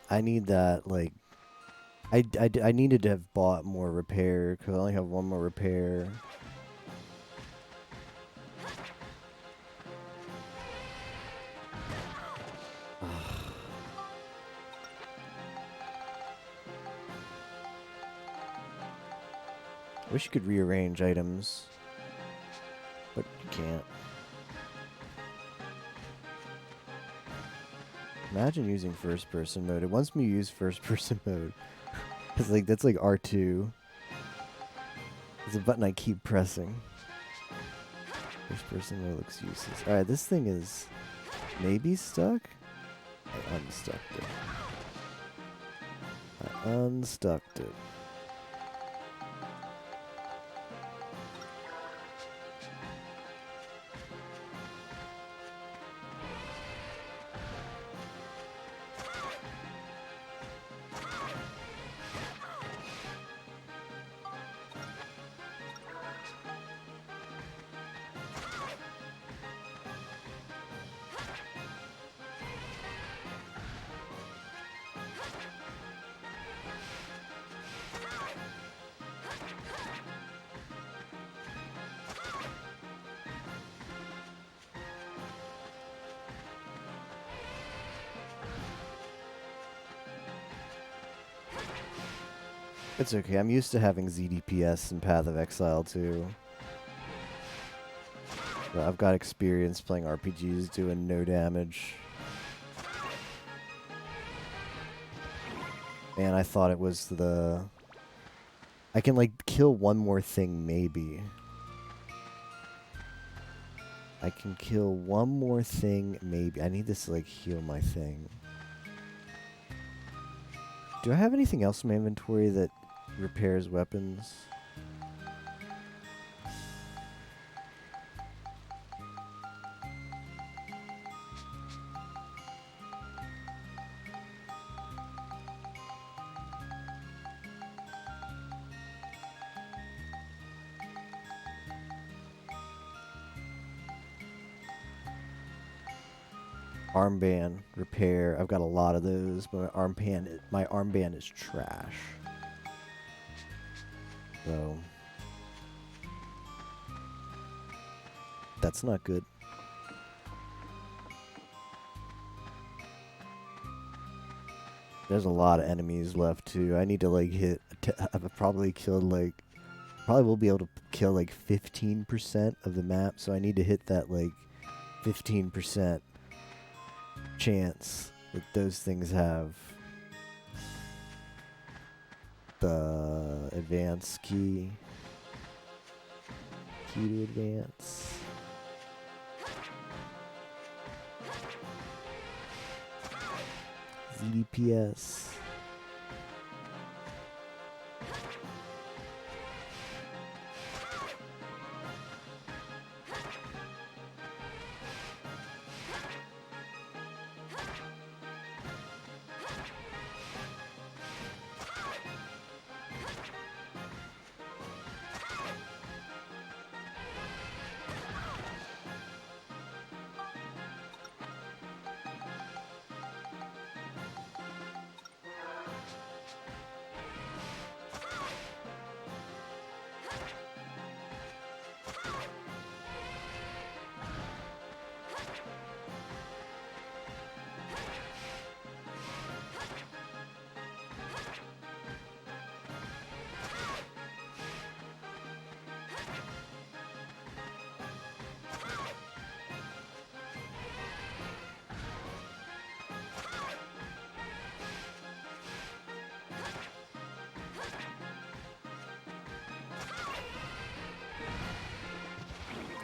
I need that, like... I needed to have bought more repair, because I only have one more repair. Wish you could rearrange items, but you can't. Imagine using first person mode. It wants me to use first person mode. It's like, that's like R2. It's a button I keep pressing. First person mode looks useless. Alright, this thing is maybe stuck? I unstuck it. I unstucked it. It's okay, I'm used to having ZDPS in Path of Exile too. But I've got experience playing RPGs doing no damage. And I thought it was the... I can like kill one more thing maybe. I can kill one more thing maybe. I need this to like heal my thing. Do I have anything else in my inventory that repairs weapons? Armband repair. I've got a lot of those, but my armband is trash. So that's not good. There's a lot of enemies left too. I need to like hit. I've probably killed like. Probably will be able to kill like 15% of the map. So I need to hit that like 15% chance that those things have the advance key. Key to advance. ZDPS.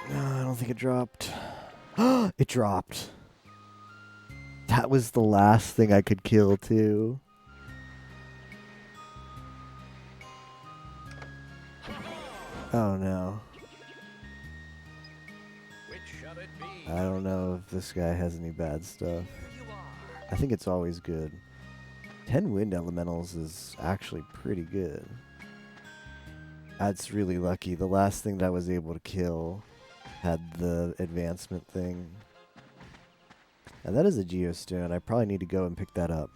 No, I don't think it dropped. It dropped. That was the last thing I could kill, too. Oh, no. I don't know if this guy has any bad stuff. I think it's always good. 10 wind elementals is actually pretty good. That's really lucky. The last thing that I was able to kill had the advancement thing. And that is a geostone. I probably need to go and pick that up.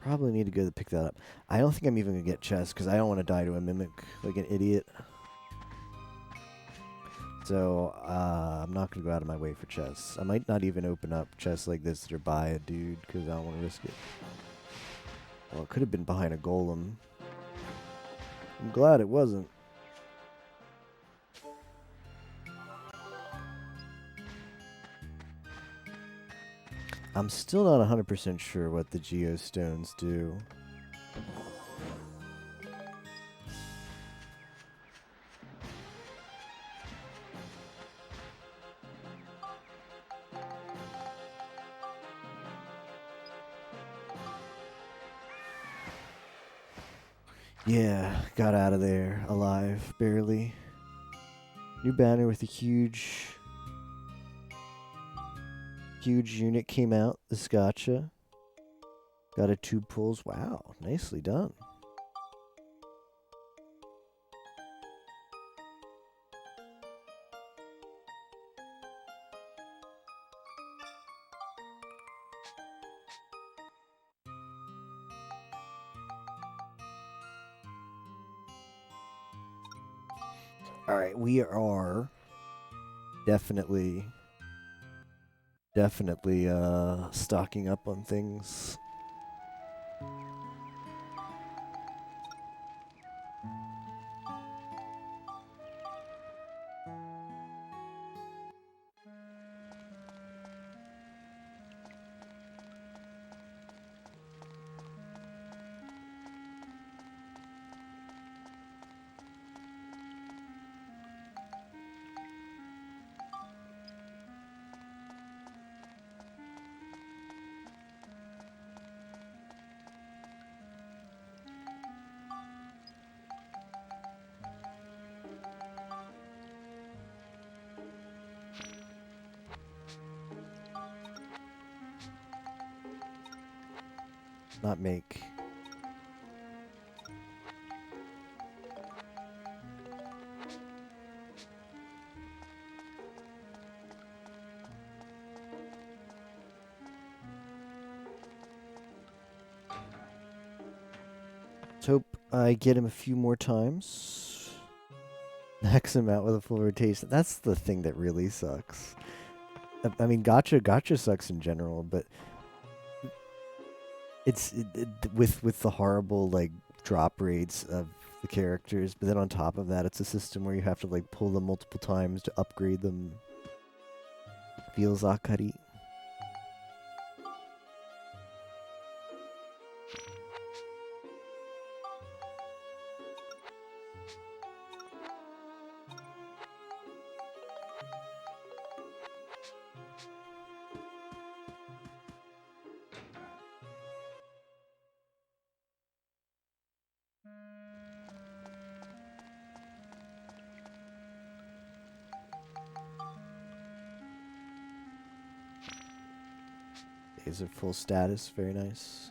Probably need to go to pick that up. I don't think I'm even gonna get chests because I don't want to die to a mimic like an idiot. So I'm not gonna go out of my way for chests. I might not even open up chests like this that are by a dude because I don't want to risk it. Well, it could have been behind a golem. I'm glad it wasn't. I'm still not 100% sure what the geostones do. Yeah, got out of there alive, barely. New banner with a huge unit came out. The Scotcha. Got a tube pulls. Wow, nicely done. All right, we are definitely stocking up on things. Not make. Let's hope I get him a few more times. Max him out with a full rotation. That's the thing that really sucks. I mean, gotcha sucks in general, but it's with the horrible like drop rates of the characters. But then on top of that, it's a system where you have to like pull them multiple times to upgrade them. Feels akari. Is it full status? Very nice.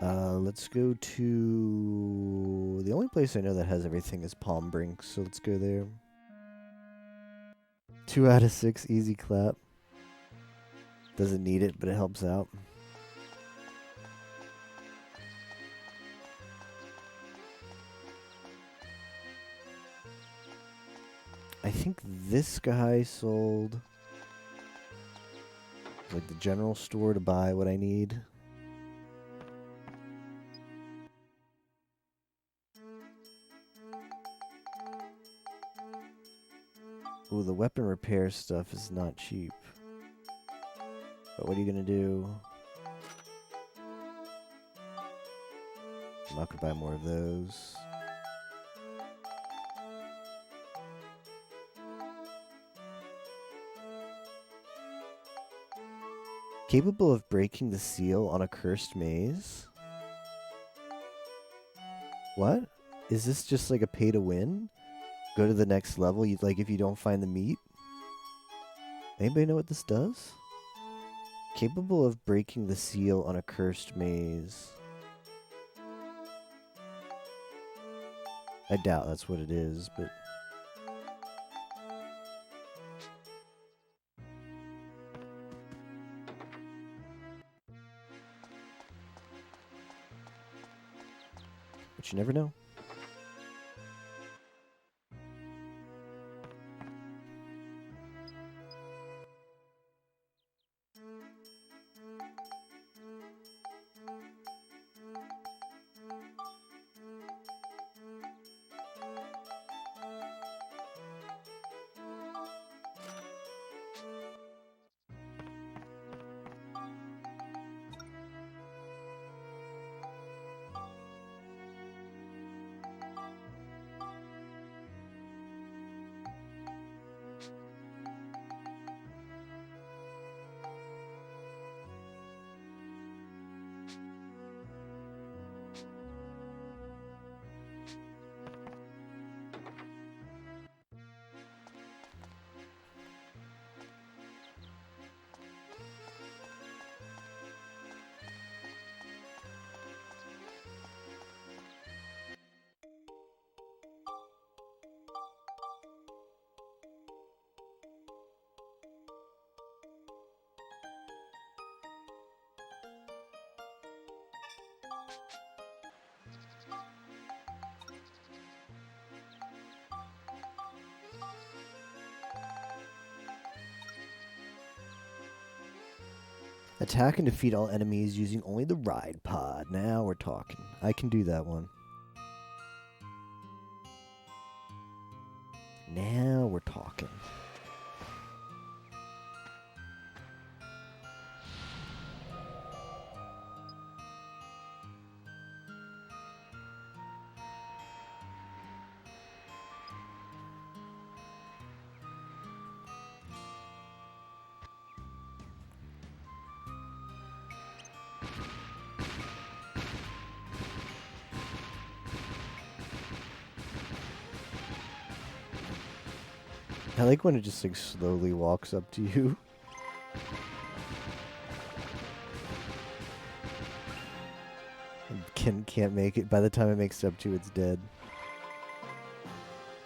Let's go to... The only place I know that has everything is Palm Brink, so let's go there. 2 out of 6, easy clap. Doesn't need it, but it helps out. I think this guy sold... like the general store to buy what I need. Ooh, the weapon repair stuff is not cheap. But what are you gonna do? I'm not gonna buy more of those. Capable of breaking the seal on a cursed maze? What? Is this just like a pay to win? Go to the next level, like if you don't find the meat? Anybody know what this does? Capable of breaking the seal on a cursed maze. I doubt that's what it is, but... but you never know. Attack and defeat all enemies using only the ride pod. Now we're talking. I can do that one. Now we're talking. I like when it just like slowly walks up to you. Can't make it. By the time it makes it up to you, it's dead.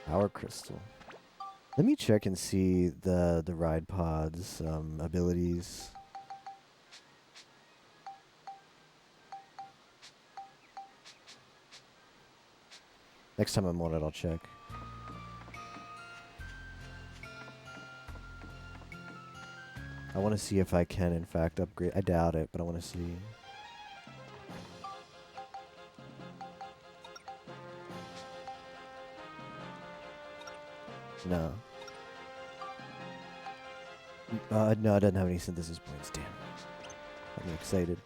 Power crystal. Let me check and see the ride pod's abilities. Next time I'm on it, I'll check. I want to see if I can, in fact, upgrade. I doubt it, but I want to see. No. No, it doesn't have any synthesis points. Damn. I'm excited.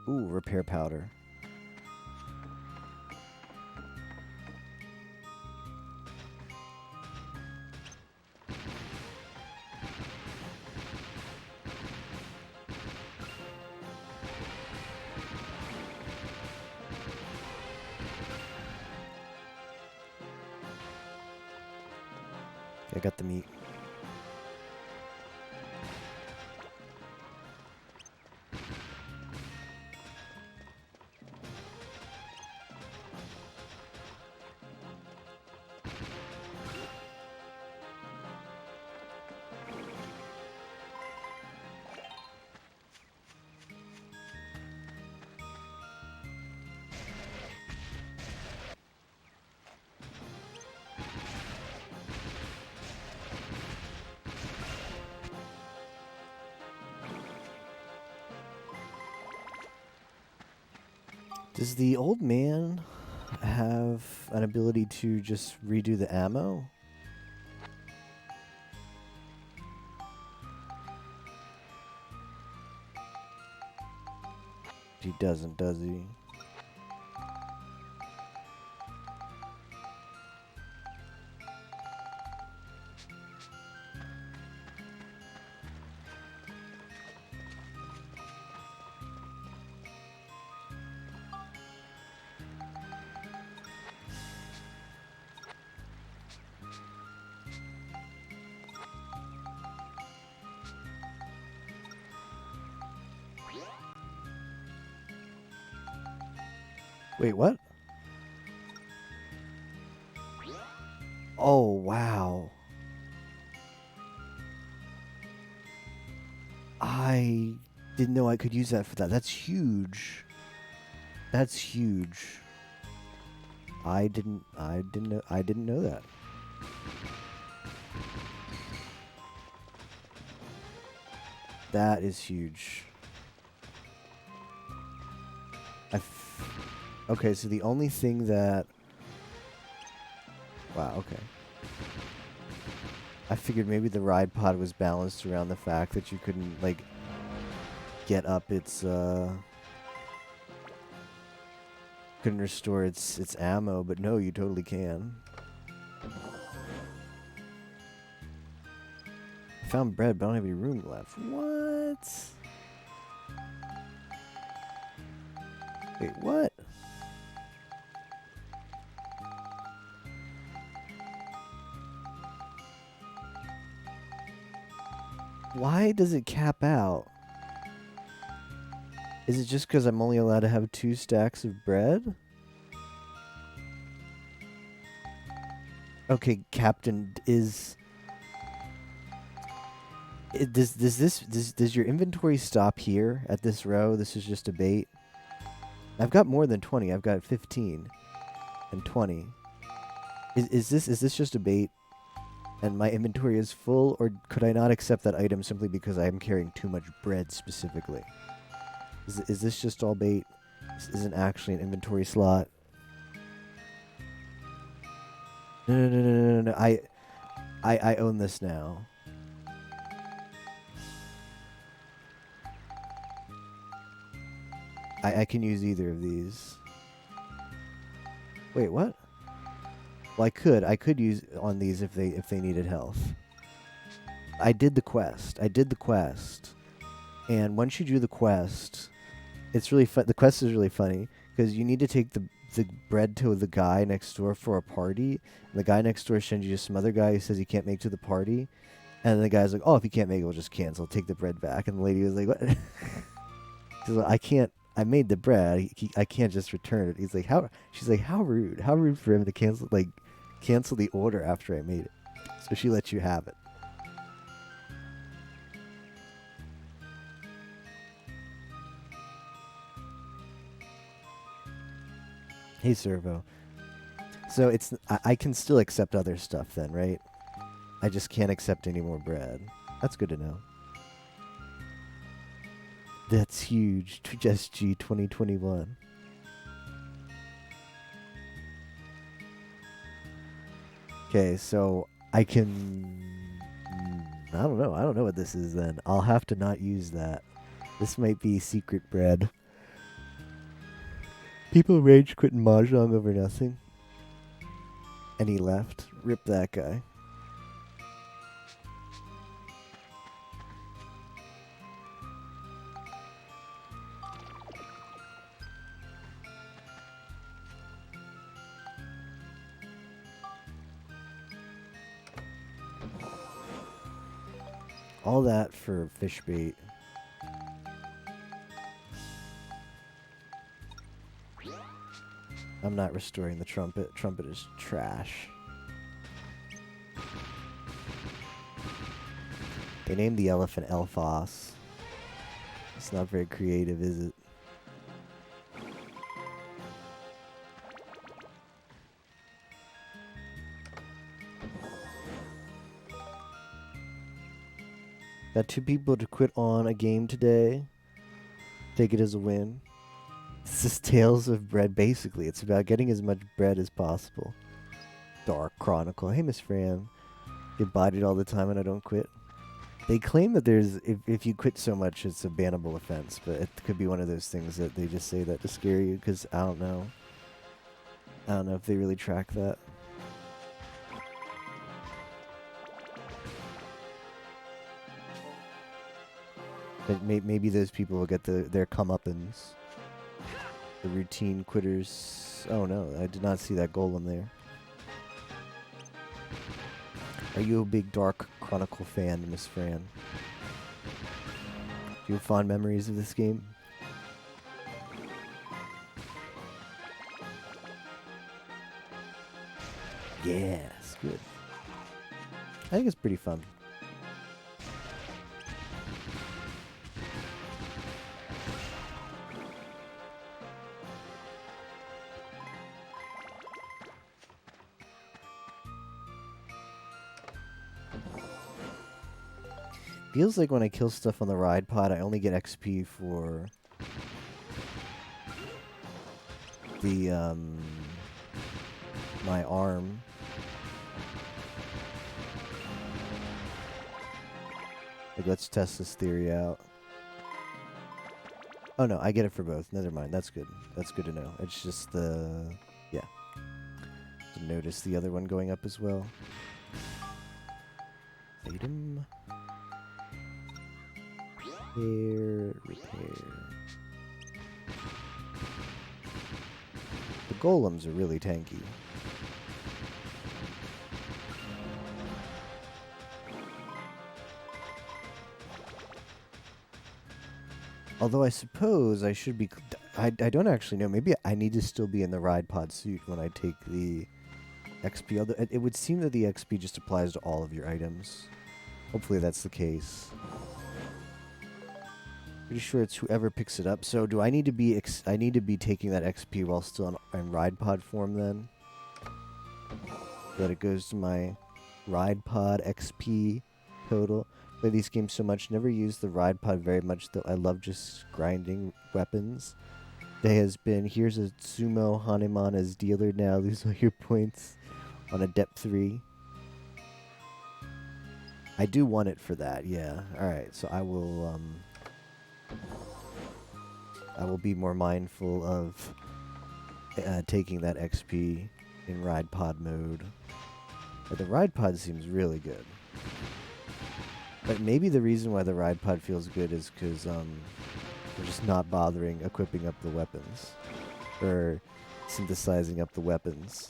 Ooh, repair powder. I got the meat. Does the old man have an ability to just redo the ammo? He doesn't, does he? Wait, what? Oh, wow. I didn't know I could use that for that. That's huge. That's huge. I didn't know that. That is huge. Okay, so the only thing that... Wow, okay. I figured maybe the ride pod was balanced around the fact that you couldn't, like, get up its, couldn't restore its ammo, but no, you totally can. I found bread, but I don't have any room left. What? Wait, what? Why does it cap out? Is it just because I'm only allowed to have 2 stacks of bread? Okay, Captain, does your inventory stop here at this row? This is just a bait. I've got more than 20. I've got 15 and 20. Is this just a bait? And my inventory is full, or could I not accept that item simply because I am carrying too much bread specifically? Is this just all bait? This isn't actually an inventory slot. No. I own this now. I can use either of these. Wait, what? Well, I could use on these if they needed health. I did the quest. And once you do the quest, it's really fun. The quest is really funny because you need to take the bread to the guy next door for a party. And the guy next door sends you to some other guy who says he can't make it to the party. And the guy's like, "Oh, if you can't make it, we'll just cancel. Take the bread back." And the lady was like, "What?" She's like, "I can't. I made the bread. I can't just return it." He's like, "How?" She's like, "How rude! How rude for him to cancel the order after I made it." So she lets you have it. Hey, Servo. So I can still accept other stuff then, right? I just can't accept any more bread. That's good to know. That's huge. Just G 2021. Okay, so I can... I don't know. I don't know what this is then. I'll have to not use that. This might be secret bread. People rage quitting Mahjong over nothing. And he left. Rip that guy. All that for fish bait. I'm not restoring the trumpet. Trumpet is trash. They named the elephant Elphos. It's not very creative, is it? Got 2 people to quit on a game today. Take it as a win. This is Tales of Bread, basically. It's about getting as much bread as possible. Dark Chronicle. Hey, Miss Fran. Get bodied all the time and I don't quit. They claim that if you quit so much, it's a bannable offense, but it could be one of those things that they just say that to scare you, because I don't know. I don't know if they really track that. But maybe those people will get their comeuppance. The routine quitters. Oh no, I did not see that golem there. Are you a big Dark Chronicle fan, Miss Fran? Do you have fond memories of this game? Yes, good. I think it's pretty fun. Feels like when I kill stuff on the ride pod, I only get XP for the my arm. Like, let's test this theory out. Oh no, I get it for both. Never mind. That's good. That's good to know. It's just the yeah. To notice the other one going up as well. Item. Repair. The golems are really tanky. Although I suppose I should be... I don't actually know. Maybe I need to still be in the ride pod suit when I take the XP. Although it would seem that the XP just applies to all of your items. Hopefully that's the case. Pretty sure it's whoever picks it up. So do I need to be... I need to be taking that XP while still in ride pod form then? That it goes to my ride pod XP total. Play these games so much, never use the ride pod very much, though I love just grinding weapons. Day has been, here's a Sumo Hanuman as dealer now, lose all your points on Adept 3. I do want it for that, yeah. Alright, so I will be more mindful of taking that XP in ride pod mode. But the ride pod seems really good. But maybe the reason why the ride pod feels good is because we're just not bothering equipping up the weapons. Or synthesizing up the weapons.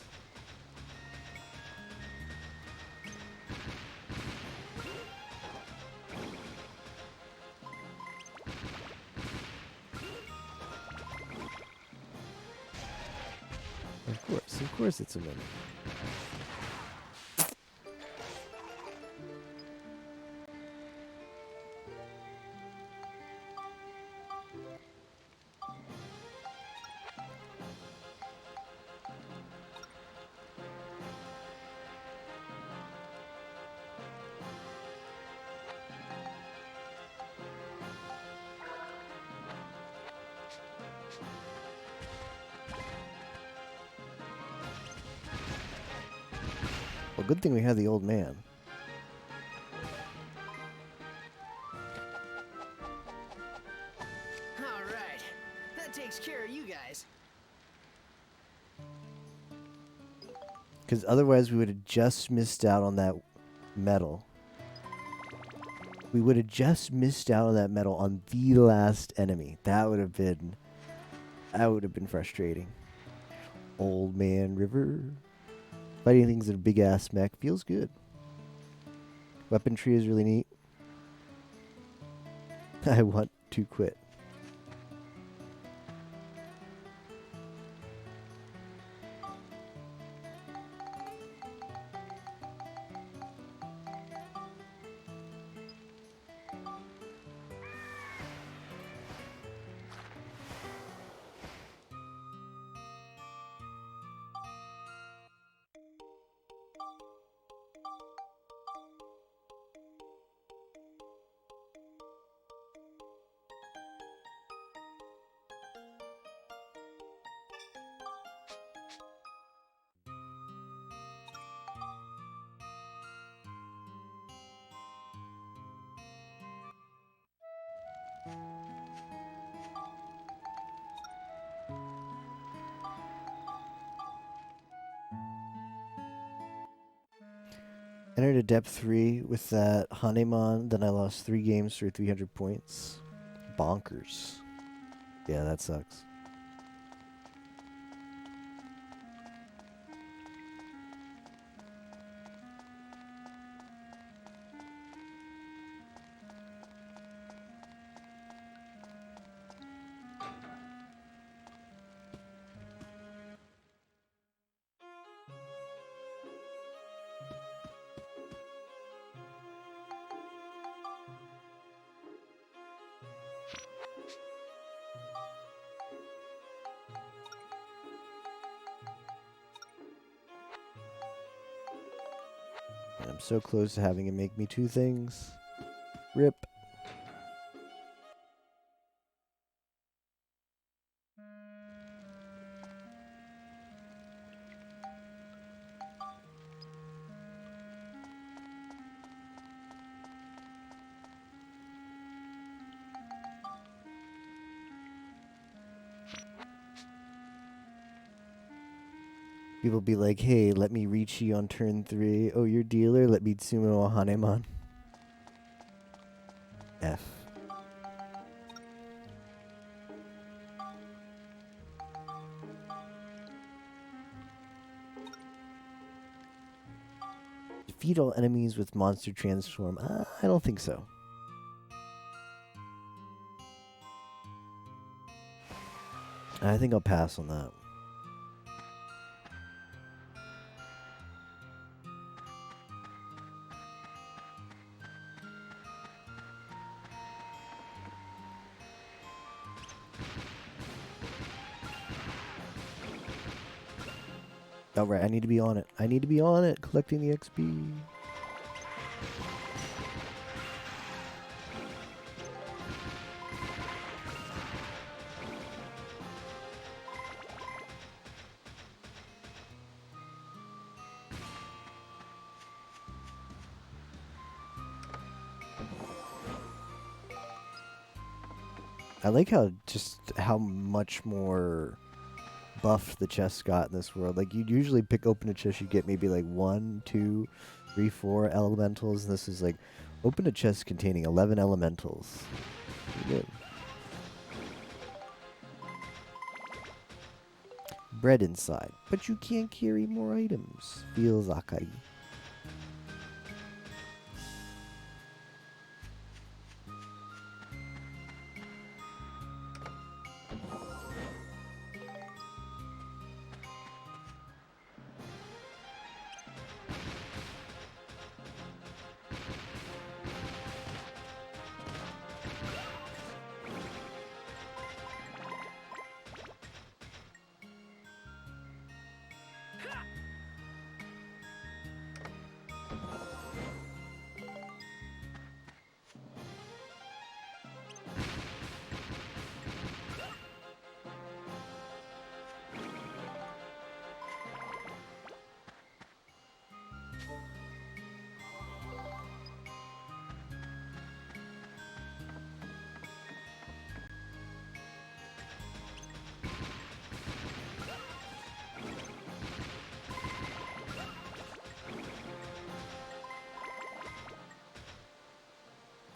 Of course it's a minute. Well, good thing we have the old man. All right. That takes care of you guys. Because otherwise we would have just missed out on that medal. We would have just missed out on that medal on the last enemy. That would have been frustrating. Old Man River. Fighting things in a big ass mech feels good. Weapon tree is really neat. I want to quit. Entered Adept 3 with that Hanemon, then I lost 3 games for 300 points. Bonkers. Yeah, that sucks. And I'm so close to having him make me 2 things. Rip. People be like, hey, let me Riichi on turn 3. Oh, you're dealer? Let me Tsumo Hanemon. F. Defeat all enemies with monster transform. I don't think so. I think I'll pass on that. Oh, right, I need to be on it. I need to be on it, collecting the XP. I like how much more buffed the chests got in this world. Like, you'd usually open a chest, you get maybe like 1, 2, 3, 4 elementals, and this is like, open a chest containing 11 elementals. Pretty good. Bread inside, but you can't carry more items. Feels Akai.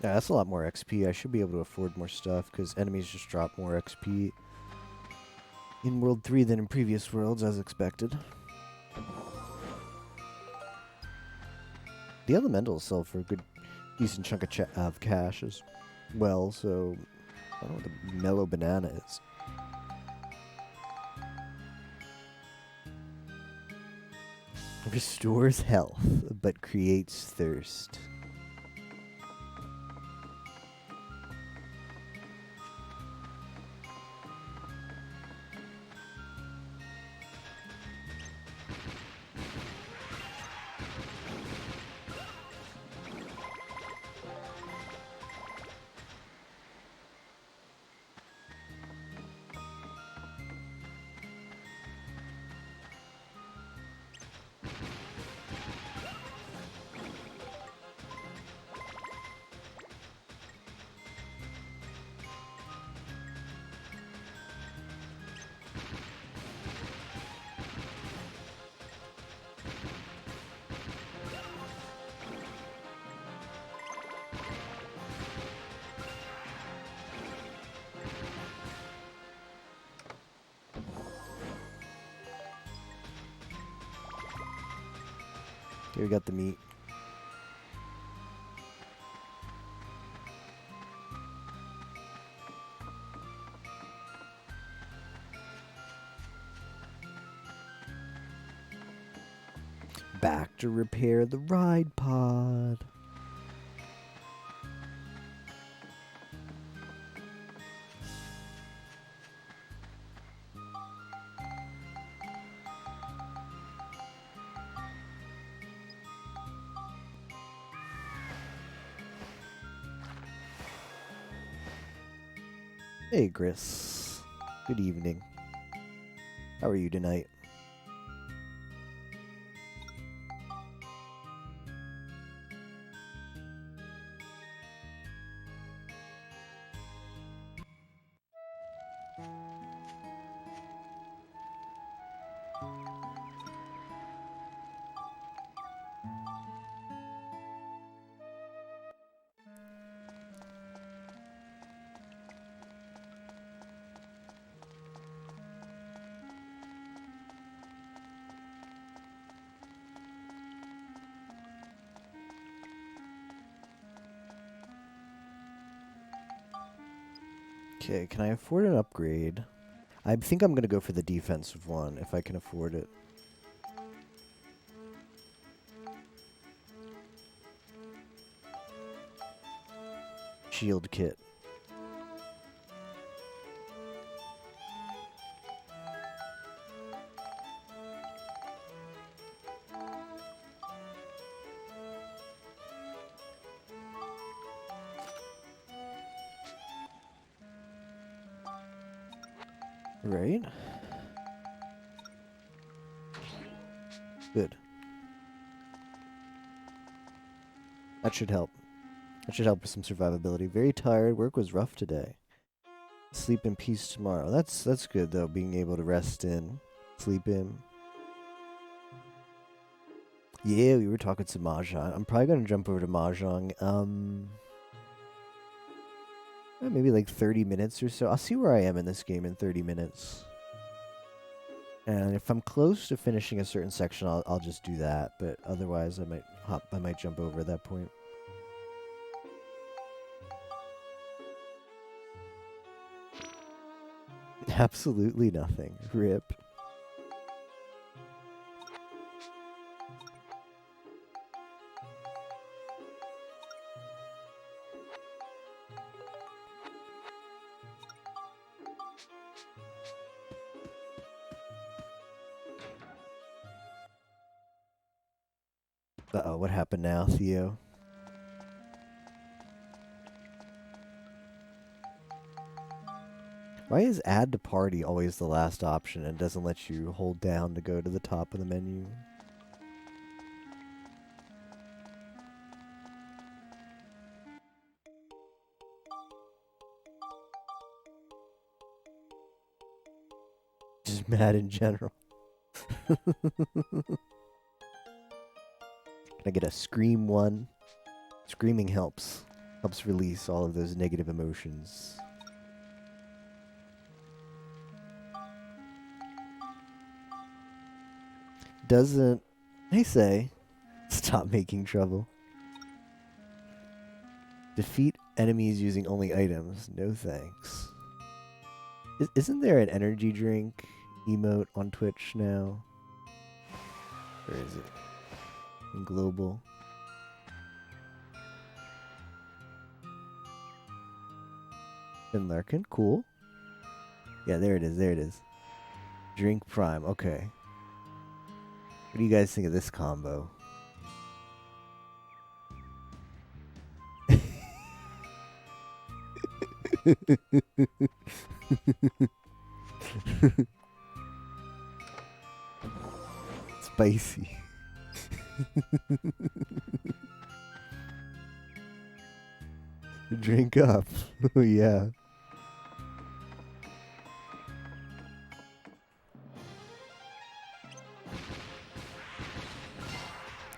Yeah, that's a lot more XP. I should be able to afford more stuff because enemies just drop more XP in World 3 than in previous worlds, as expected. The elementals sell for a good, decent chunk of cash as well, so I don't know what the mellow banana is. Restores health, but creates thirst. Here we got the meat. Back to repair the ride pod. Hey, Gris. Good evening. How are you tonight? Okay, can I afford an upgrade? I think I'm gonna go for the defensive one if I can afford it. Shield kit. Right? Good. That should help. That should help with some survivability. Very tired. Work was rough today. Sleep in peace tomorrow. That's good though, being able to rest in, sleep in. Yeah, we were talking to Mahjong. I'm probably gonna jump over to Mahjong. Maybe like 30 minutes or so. I'll see where I am in this game in 30 minutes. And if I'm close to finishing a certain section, I'll just do that. But otherwise, I might jump over at that point. Absolutely nothing. Rip. Uh-oh, what happened now, Theo? Why is add to party always the last option and doesn't let you hold down to go to the top of the menu? Just mad in general. Can I get a scream one? Screaming helps. Helps release all of those negative emotions. Doesn't... I say... Stop making trouble. Defeat enemies using only items. No thanks. Isn't there an energy drink emote on Twitch now? Where is it? In global. Been lurking. Cool. Yeah, there it is. There it is. Drink Prime. Okay. What do you guys think of this combo? Spicy. Drink up. Oh, yeah.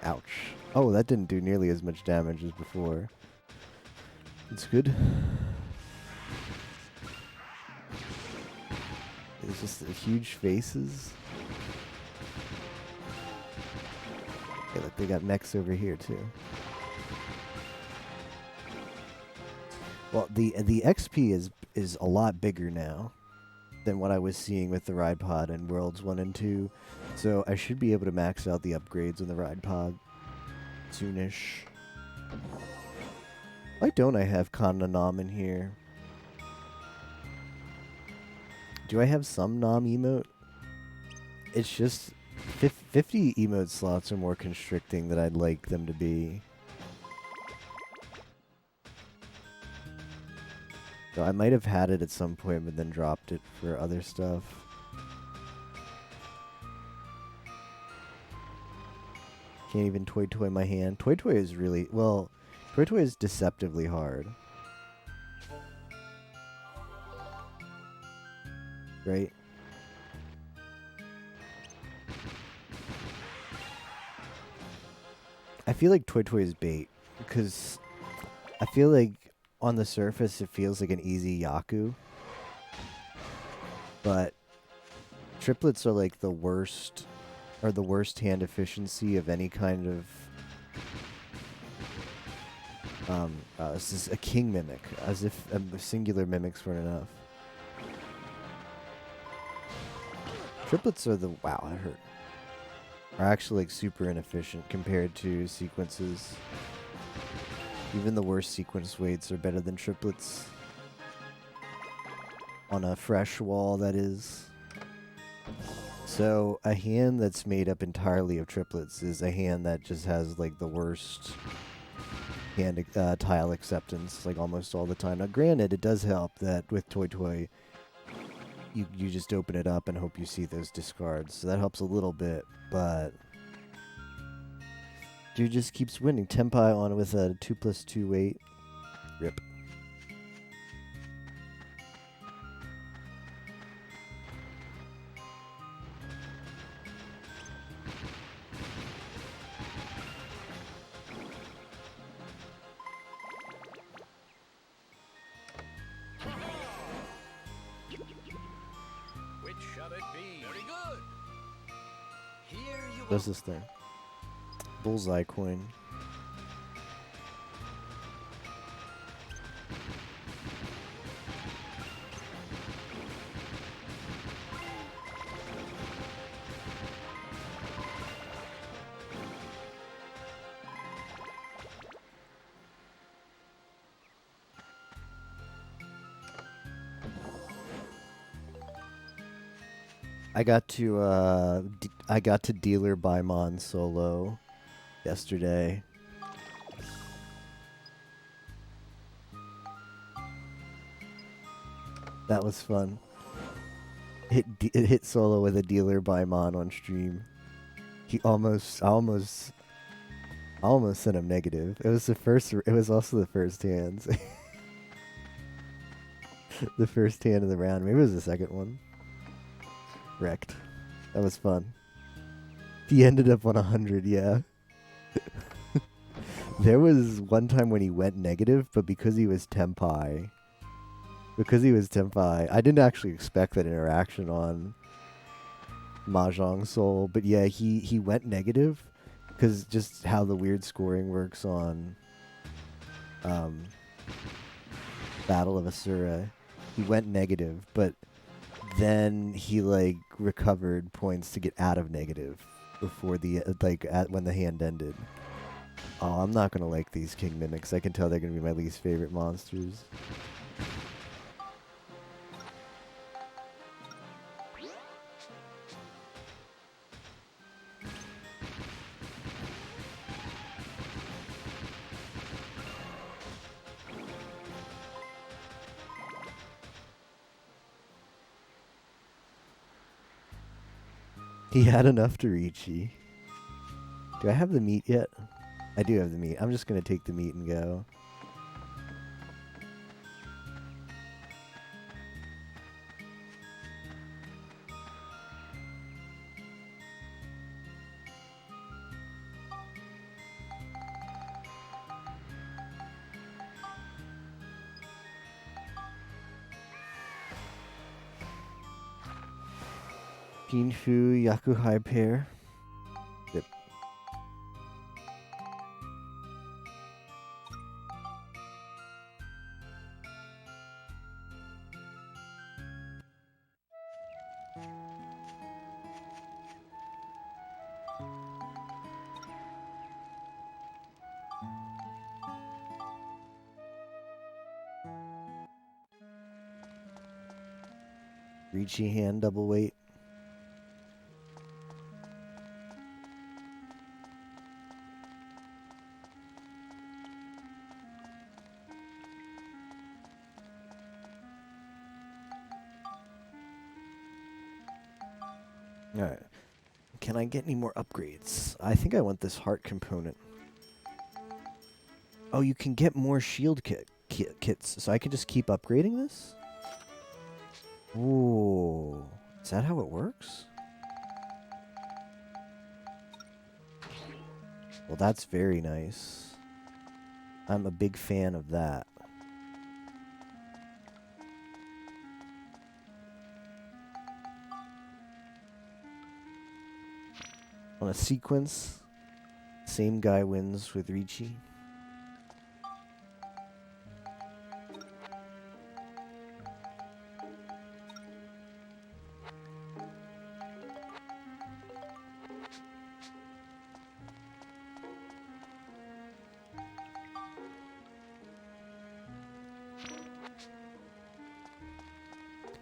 Ouch. Oh, that didn't do nearly as much damage as before. It's good. It's just huge faces. Okay, look, they got mechs over here too. Well, the XP is a lot bigger now than what I was seeing with the Ride Pod in Worlds 1 and 2. So I should be able to max out the upgrades on the Ride Pod soonish. Why don't I have Kana Nom in here? Do I have some Nom emote? It's just 50 emote slots are more constricting than I'd like them to be. So I might have had it at some point, but then dropped it for other stuff. Can't even toy my hand. Toy is really, well, toy is deceptively hard. Right? I feel like toy is bait because I feel like on the surface it feels like an easy Yaku, but triplets are like the worst hand efficiency of any kind of this is a king mimic, as if singular mimics weren't enough. Triplets are the wow, that hurt. Are actually like super inefficient compared to sequences. Even the worst sequence weights are better than triplets. On a fresh wall, that is. So a hand that's made up entirely of triplets is a hand that just has like the worst hand tile acceptance, like almost all the time. Now, granted, it does help that with toy, you just open it up and hope you see those discards. So that helps a little bit, but dude just keeps winning. Tenpai on with a 2+2 weight. Rip. Which shall it be? Very good. Here you What's this thing? Bullseye coin. I got to dealer by Mon solo yesterday. That was fun. It hit solo with a dealer by Mon on stream. I almost sent him negative. It was also the first hands. The first hand of the round. Maybe it was the second one. Wrecked. That was fun. He ended up on 100, yeah. There was one time when he went negative, but because he was Tenpai, I didn't actually expect that interaction on Mahjong Soul, but yeah, he went negative because just how the weird scoring works on Battle of Asura. He went negative, but then he like recovered points to get out of negative before the when the hand ended. Oh, I'm not gonna like these king mimics. I can tell they're gonna be my least favorite monsters. He had enough to reach you. Do I have the meat yet? I do have the meat. I'm just gonna take the meat and go. Pinfu Yakuhai pair. Yep. Reachy hand double weight. Alright. Can I get any more upgrades? I think I want this heart component. Oh, you can get more shield kits, so I can just keep upgrading this? Ooh. Is that how it works? Well, that's very nice. I'm a big fan of that. On a sequence, same guy wins with Ricci.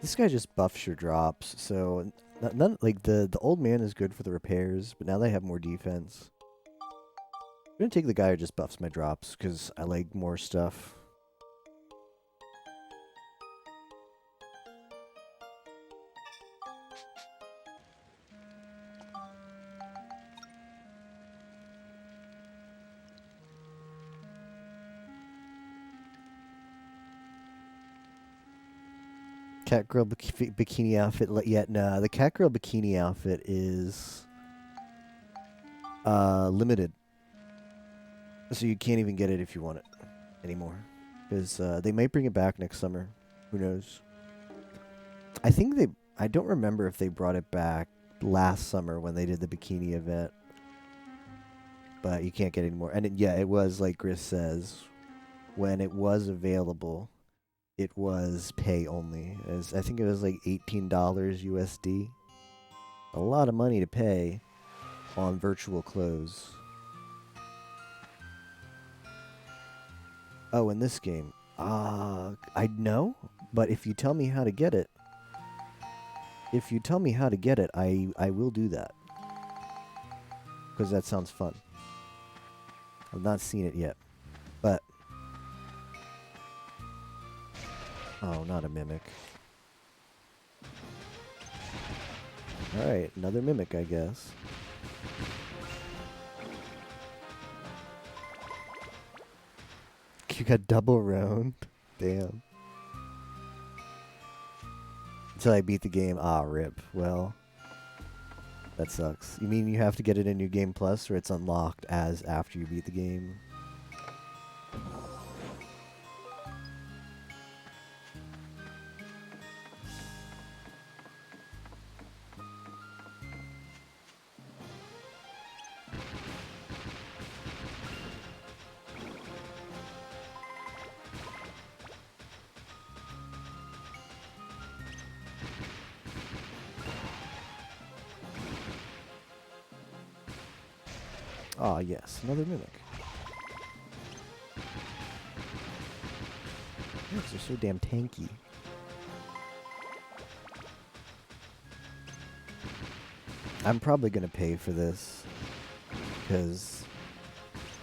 This guy just buffs your drops, so none like the old man is good for the repairs, but now they have more defense. I'm gonna take the guy who just buffs my drops because I like more stuff. Catgirl bikini outfit. Yet, nah. The Catgirl bikini outfit is limited, so you can't even get it if you want it anymore. Because they might bring it back next summer. Who knows? I think they. I don't remember if they brought it back last summer when they did the bikini event. But you can't get it anymore. And yeah, it was like Gris says, when it was available. It was pay only. I think it was like $18 USD. A lot of money to pay on virtual clothes. Oh, in this game. I know, but if you tell me how to get it, I will do that. Because that sounds fun. I've not seen it yet, but oh, not a mimic. Alright, another mimic, I guess. You got double round? Damn. Until I beat the game. Ah, rip. Well, that sucks. You mean you have to get it in your Game Plus, or it's unlocked as after you beat the game? Ah, yes, another mimic. Mimics are so damn tanky. I'm probably gonna pay for this because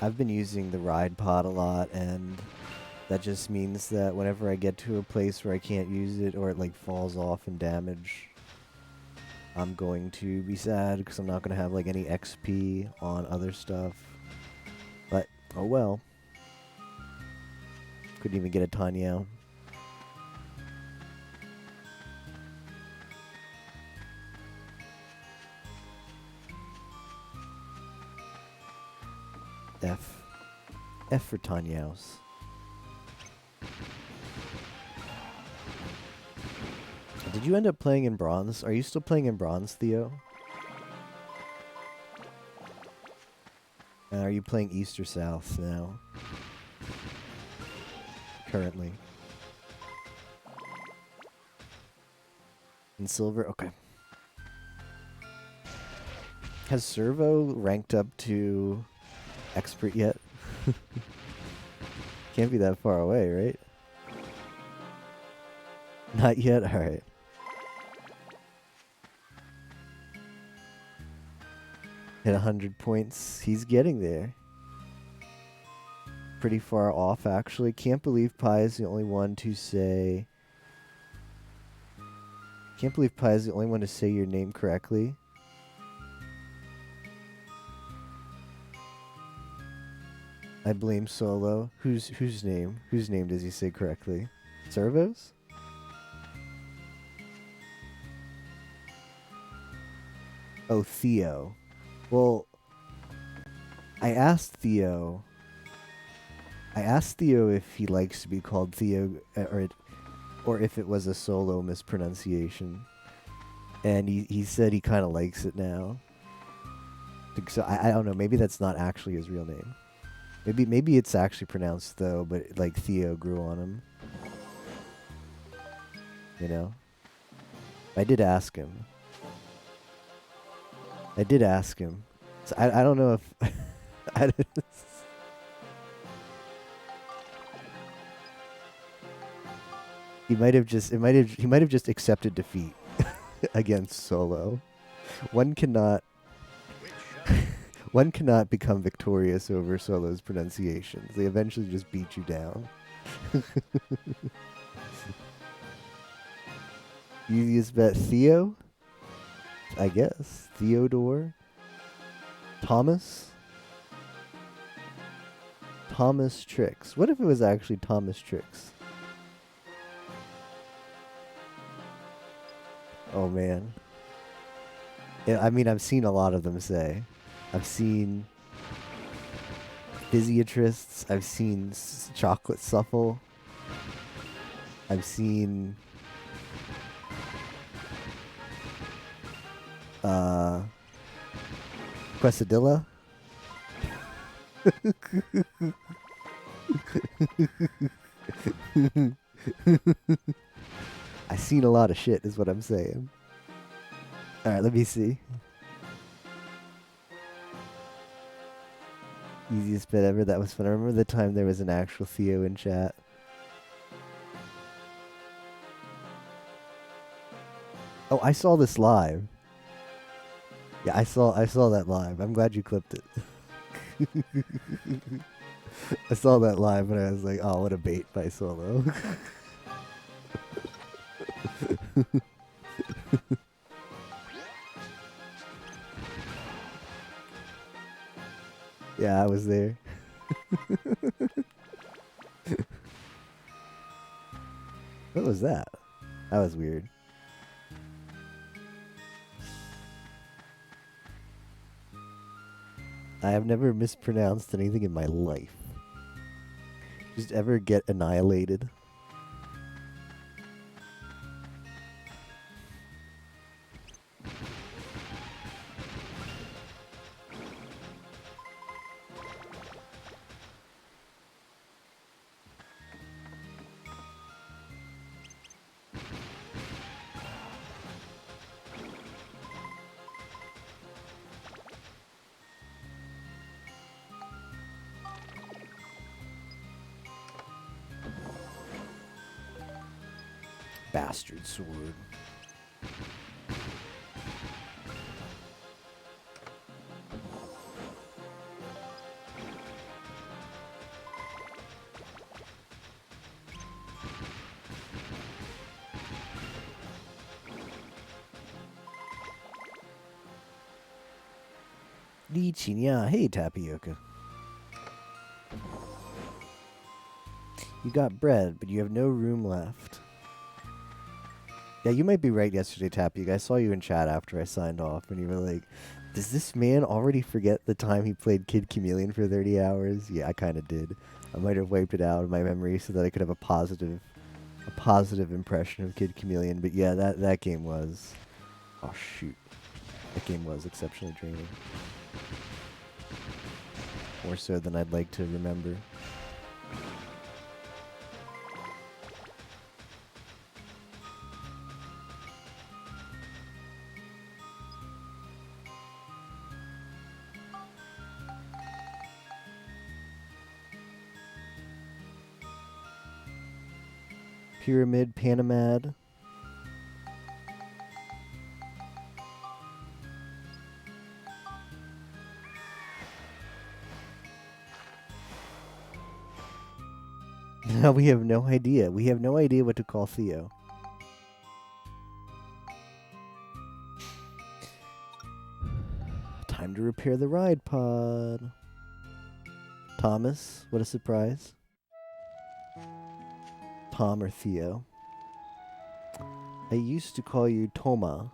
I've been using the ride pod a lot, and that just means that whenever I get to a place where I can't use it or it like falls off and damage, I'm going to be sad because I'm not going to have like any XP on other stuff. But, oh well. Couldn't even get a Tanyao. F. F for Tanyaos. Did you end up playing in Bronze? Are you still playing in Bronze, Theo? Are you playing East or South now? Currently. In Silver? Okay. Has Servo ranked up to Expert yet? Can't be that far away, right? Not yet? Alright. Hit 100 points. He's getting there. Pretty far off, actually. Can't believe Pi is the only one to say... Can't believe Pi is the only one to say your name correctly. I blame Solo. Whose name? Whose name does he say correctly? Servos? Oh, Theo. Well, I asked Theo. I asked Theo if he likes to be called Theo, or if it was a Solo mispronunciation, and he said he kind of likes it now. So I don't know. Maybe that's not actually his real name. Maybe it's actually pronounced though, but like Theo grew on him. You know. I did ask him. So I don't know if he might have just accepted defeat against Solo. One cannot become victorious over Solo's pronunciations. They eventually just beat you down. Easiest bet, Theo? I guess. Theodore? Thomas? Thomas Tricks. What if it was actually Thomas Tricks? Oh, man. I mean, I've seen a lot of them say. I've seen physiatrists. I've seen chocolate suffle. I've seen Quesadilla. I've seen a lot of shit is what I'm saying. Alright, let me see. Easiest bet ever. That was fun. I remember the time there was an actual Theo in chat. Oh, I saw this live. Yeah, I saw that live. I'm glad you clipped it. I saw that live and I was like, oh, what a bait by Solo. Yeah, I was there. What was that? That was weird. I have never mispronounced anything in my life. Just ever get annihilated. Bastard sword. Li Chinya. Hey, Tapioca. You got bread, but you have no room left. Yeah, you might be right yesterday, Tapioca. I saw you in chat after I signed off, and you were like, does this man already forget the time he played Kid Chameleon for 30 hours? Yeah, I kind of did. I might have wiped it out of my memory so that I could have a positive impression of Kid Chameleon. But yeah, that game was... Oh, shoot. That game was exceptionally draining. More so than I'd like to remember. Pyramid Panamad. No, we have no idea. We have no idea what to call Theo. Time to repair the ride pod. Thomas, what a surprise. Tom or Theo. I used to call you Toma.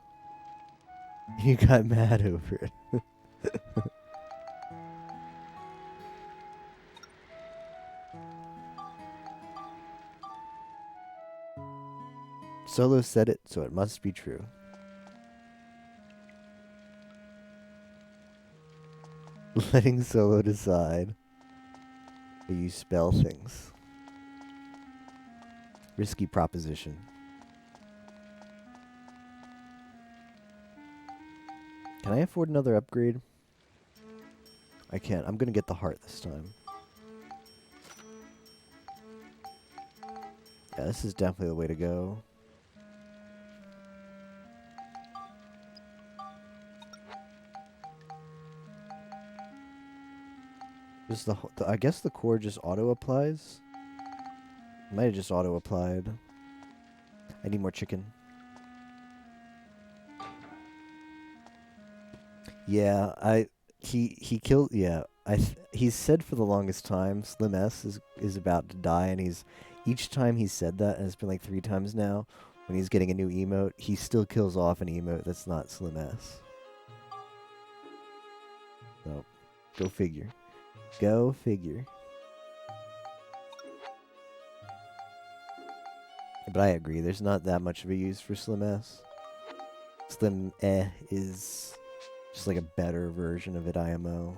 You got mad over it. Solo said it, so it must be true. Letting Solo decide how you spell things. Risky proposition. Can I afford another upgrade? I can't. I'm gonna get the heart this time. Yeah, this is definitely the way to go. Just I guess the core just auto applies. Might have just auto applied. I need more chicken. Yeah, he killed. Yeah, he's said for the longest time Slim S is about to die, and each time he said that, and it's been like 3 times now. When he's getting a new emote, he still kills off an emote that's not Slim S. So, go figure. Go figure. But I agree, there's not that much of a use for Slim S. Slim is just like a better version of it IMO.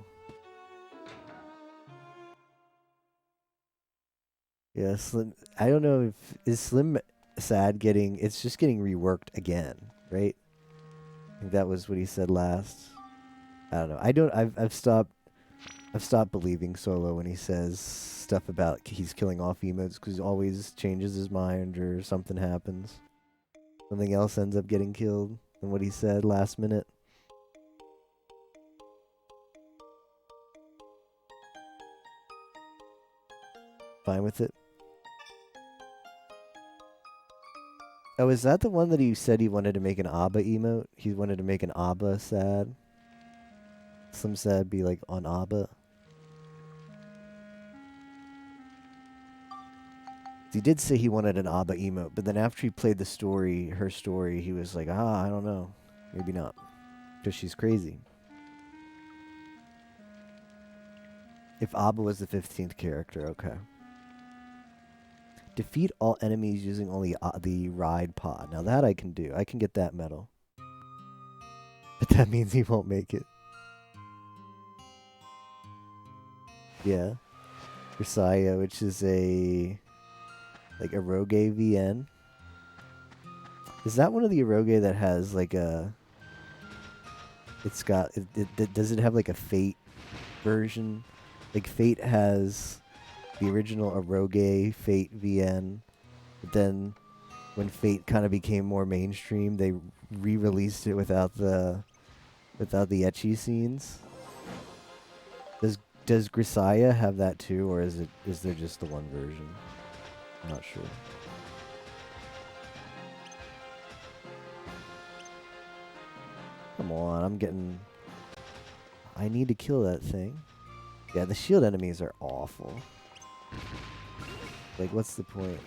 Yeah, Slim. I don't know if is Slim Sad getting. It's just getting reworked again, right? I think that was what he said last. I don't know. I've stopped believing Solo when he says stuff about he's killing off emotes because he always changes his mind or something happens. Something else ends up getting killed than what he said last minute. Fine with it. Oh, is that the one that he said he wanted to make an ABBA emote? He wanted to make an ABBA sad. Some sad be like on ABBA. He did say he wanted an ABBA emote, but then after he played the story, her story, he was like, I don't know. Maybe not. Because she's crazy. If ABBA was the 15th character, okay. Defeat all enemies using only the ride pod. Now that I can do. I can get that medal. But that means he won't make it. Yeah. Versailles, which is a Eroge VN. Is that one of the Eroge that has like a... It's got... does it have like a Fate version? Like Fate has the original Eroge Fate VN. But then when Fate kind of became more mainstream, they re-released it without the ecchi scenes. Does Grisaya have that too, or is there just the one version? I'm not sure. Come on, I need to kill that thing. Yeah, the shield enemies are awful. Like, what's the point?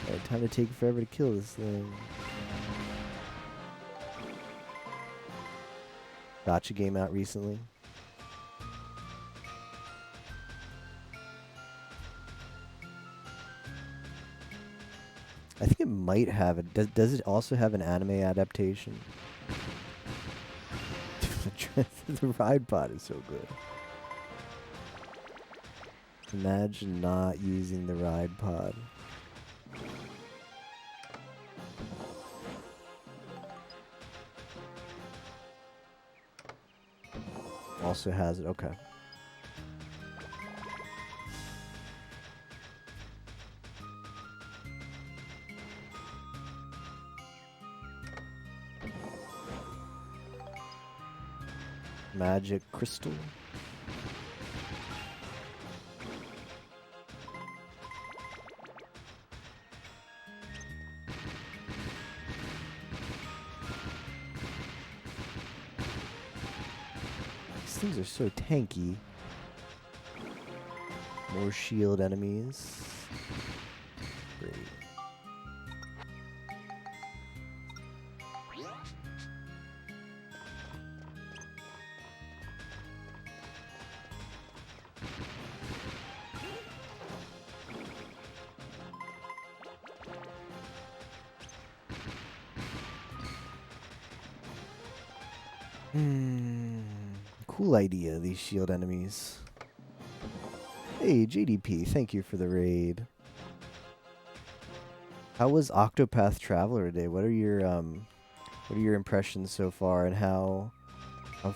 Alright, time to take forever to kill this thing. Gotcha game out recently. I think it might have it. Does it also have an anime adaptation? The ride pod is so good. Imagine not using the ride pod. Also has it. Okay. Magic crystal. These things are so tanky. More shield enemies. Great. Cool idea, these shield enemies. Hey, JDP, thank you for the raid. How was Octopath Traveler today? What are your impressions so far, and how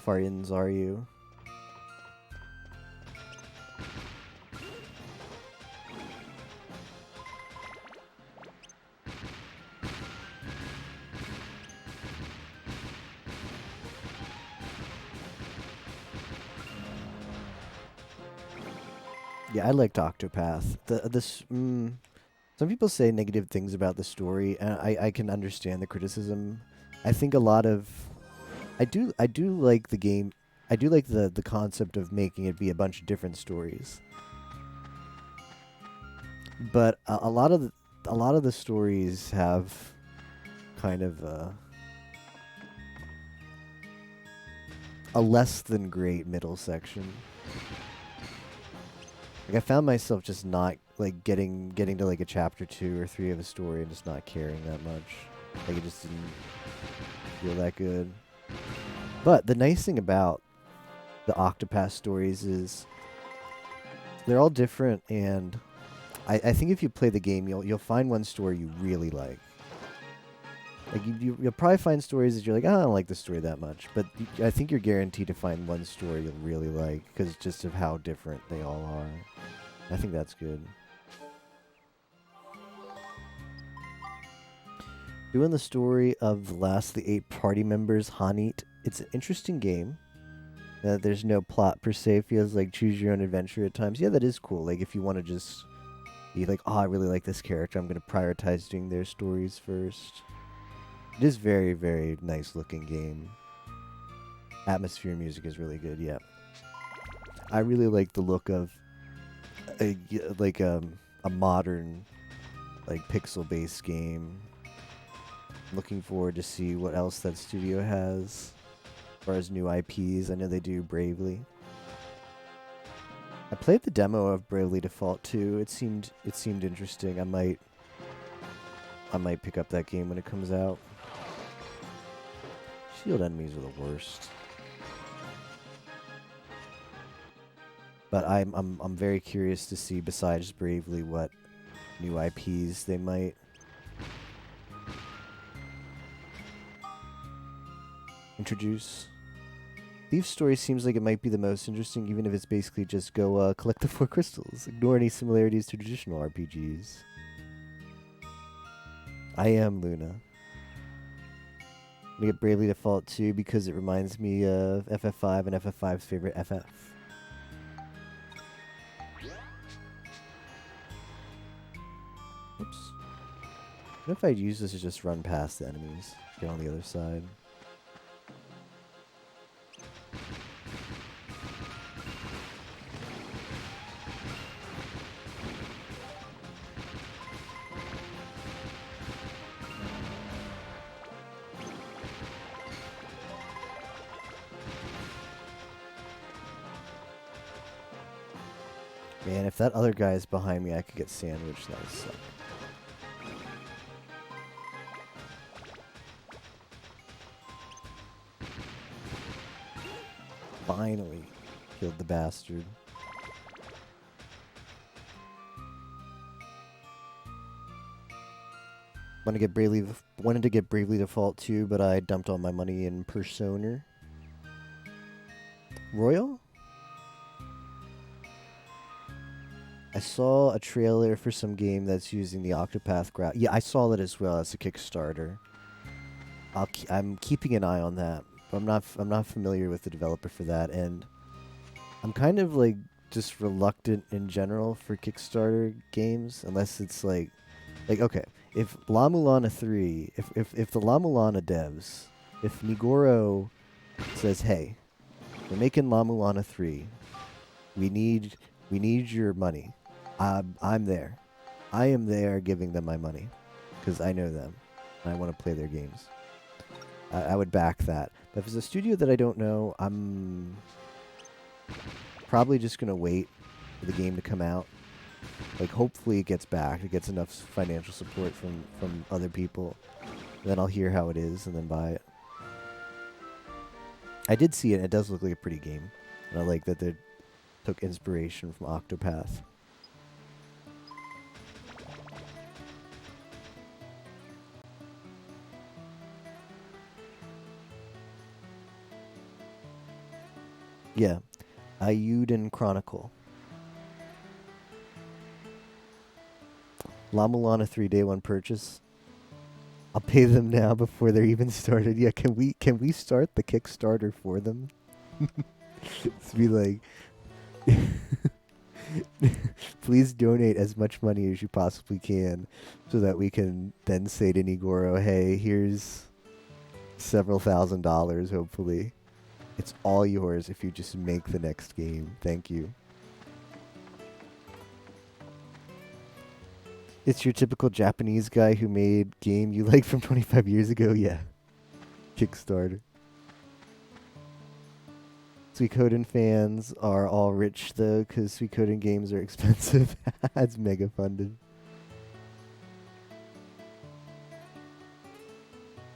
far ins are you? Yeah, I liked Octopath. Some people say negative things about the story, and I can understand the criticism. I think I do like the game. I do like the concept of making it be a bunch of different stories. But a lot of the stories have kind of a less than great middle section. Like I found myself just not like getting to like a chapter 2 or 3 of a story and just not caring that much. Like it just didn't feel that good. But the nice thing about the Octopath stories is they're all different, and I think if you play the game, you'll find one story you really like. Like you'll probably find stories that you're like, oh, I don't like this story that much, but I think you're guaranteed to find one story you'll really like because just of how different they all are. I think that's good. Doing the story of the last of the 8 party members, Hanit. It's an interesting game. There's no plot per se. It feels like choose your own adventure at times. Yeah, that is cool. Like if you want to just be like, oh, I really like this character, I'm going to prioritize doing their stories first. It is very, very nice looking game. Atmosphere music is really good, yeah. I really like the look of a modern, like pixel-based game. Looking forward to see what else that studio has as far as new IPs. I know they do Bravely. I played the demo of Bravely Default 2. It seemed interesting. I might pick up that game when it comes out. Shield enemies are the worst. But I'm very curious to see, besides Bravely, what new IPs they might introduce. Thief's story seems like it might be the most interesting, even if it's basically just go collect the 4 crystals. Ignore any similarities to traditional RPGs. I am Luna. I'm gonna get Bravely Default 2 because it reminds me of FF5 and FF5's favorite FF. Oops. What if I use this to just run past the enemies? Get on the other side. Man, if that other guy is behind me, I could get sandwiched. That would suck. Finally killed the bastard. Wanted to get Bravely Default 2, but I dumped all my money in Persona. Royal? I saw a trailer for some game that's using the Octopath graph. Yeah, I saw that as well as a Kickstarter. I'm keeping an eye on that. But I'm not familiar with the developer for that, and I'm kind of like just reluctant in general for Kickstarter games unless it's like okay, if La Mulana 3, if the La Mulana devs, if Nigoro says, hey, We're making La Mulana 3. We need your money. I'm there. I am there giving them my money because I know them. And I want to play their games. I would back that. But if it's a studio that I don't know, I'm probably just going to wait for the game to come out. Like, hopefully it gets back. It gets enough financial support from other people. Then I'll hear how it is and then buy it. I did see it. It does look like a pretty game. And I like that they took inspiration from Octopath. Yeah. Ayuden Chronicle. La Mulana 3 day one purchase. I'll pay them now before they're even started. Yeah, can we start the Kickstarter for them? Just be like, please donate as much money as you possibly can so that we can then say to Nigoro, hey, here's several $1,000s, hopefully. It's all yours if you just make the next game. Thank you. It's your typical Japanese guy who made game you like from 25 years ago? Yeah. Kickstarter. Suikoden fans are all rich though, because Suikoden games are expensive. It's mega funded.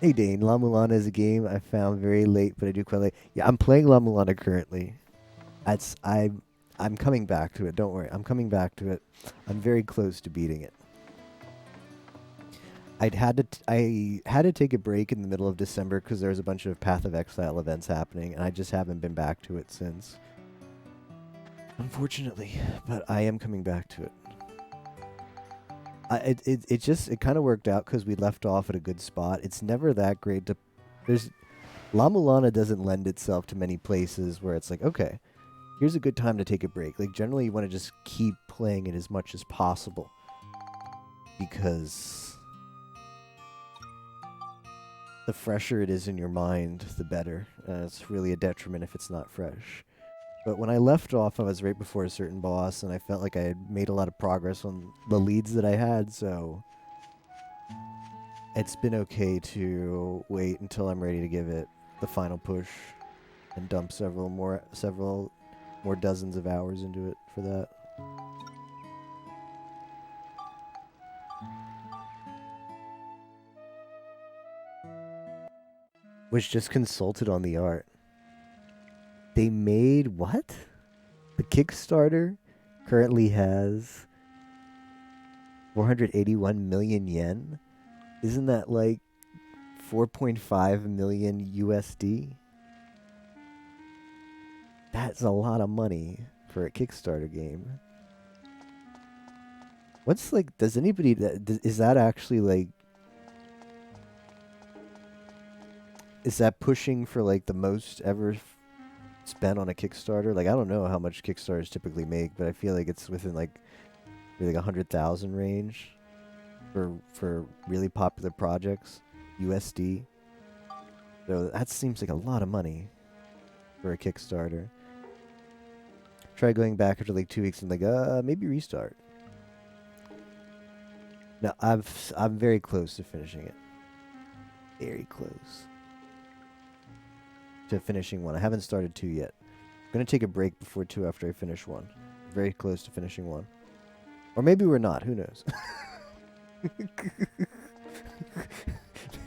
Hey Dane, La Mulana is a game I found very late, but I do quite like. Yeah, I'm playing La Mulana currently. I'm coming back to it. Don't worry, I'm coming back to it. I'm very close to beating it. I had to take a break in the middle of December because there was a bunch of Path of Exile events happening, and I just haven't been back to it since. Unfortunately, but I am coming back to it. It kind of worked out because we left off at a good spot. It's never that great to. La Mulana doesn't lend itself to many places where it's like, okay, here's a good time to take a break. Like generally, you want to just keep playing it as much as possible because the fresher it is in your mind, the better. It's really a detriment if it's not fresh. But when I left off, I was right before a certain boss, and I felt like I had made a lot of progress on the leads that I had, so it's been okay to wait until I'm ready to give it the final push and dump several more dozens of hours into it for that. Was just consulted on the art. They made what? The Kickstarter currently has 481 million yen. Isn't that like 4.5 million USD? That's a lot of money for a Kickstarter game. What's like, does anybody, is that actually like, is that pushing for like the most ever spent on a Kickstarter? Like, I don't know how much Kickstarters typically make, but I feel like it's within like maybe like 100,000 range for really popular projects, USD. So that seems like a lot of money for a Kickstarter. Try going back after like 2 weeks and like, maybe restart. No, I'm very close to finishing it. Very close to finishing one. I haven't started 2 yet. I'm gonna take a break before 2 after I finish 1. Very close to finishing 1. Or maybe we're not, who knows?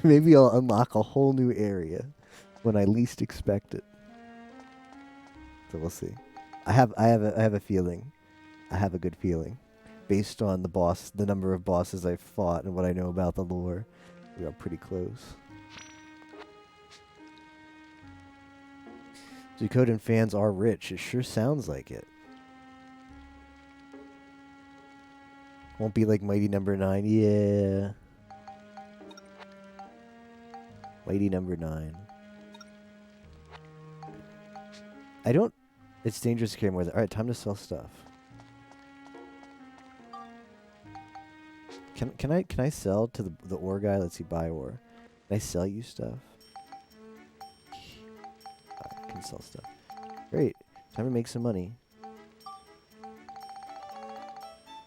Maybe I'll unlock a whole new area when I least expect it. So we'll see. I have a feeling. I have a good feeling. Based on the number of bosses I've fought and what I know about the lore. We are pretty close. Suikoden fans are rich. It sure sounds like it. Won't be like Mighty Number 9. Yeah. Mighty Number 9. I don't... It's dangerous to carry more than... Alright, time to sell stuff. Can I sell to the ore guy? Let's see, buy ore. Can I sell you stuff? I can sell stuff. Great. Time to make some money.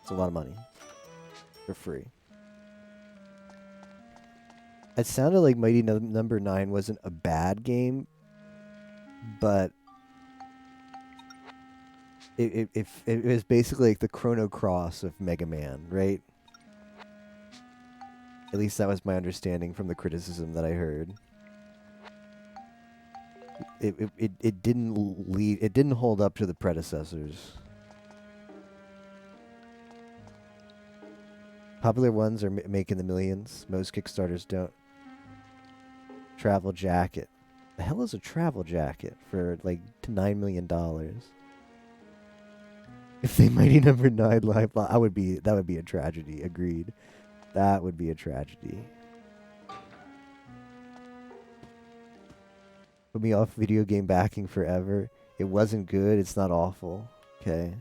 It's a lot of money. For free. It sounded like Mighty Number 9 wasn't a bad game, but it was basically like the Chrono Cross of Mega Man, right? At least that was my understanding from the criticism that I heard. It didn't lead. It didn't hold up to the predecessors. Popular ones are making the millions. Most Kickstarters don't. Travel jacket. The hell is a travel jacket for like $9 million? If they Mighty Number 9 live, that would be a tragedy. Agreed. That would be a tragedy. Put me off video game backing forever. It wasn't good. It's not awful. Okay.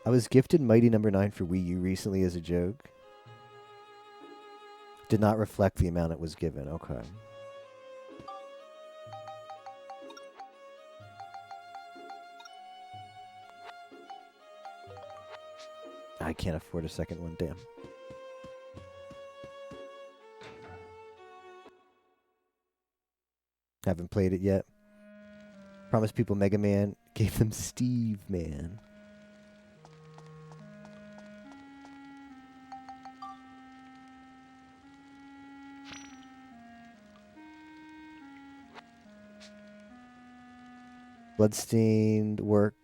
I was gifted Mighty Number 9 for Wii U recently as a joke. Did not reflect the amount it was given. Okay. I can't afford a second one. Damn. Haven't played it yet. Promised people Mega Man. Gave them Steve Man. Bloodstained work.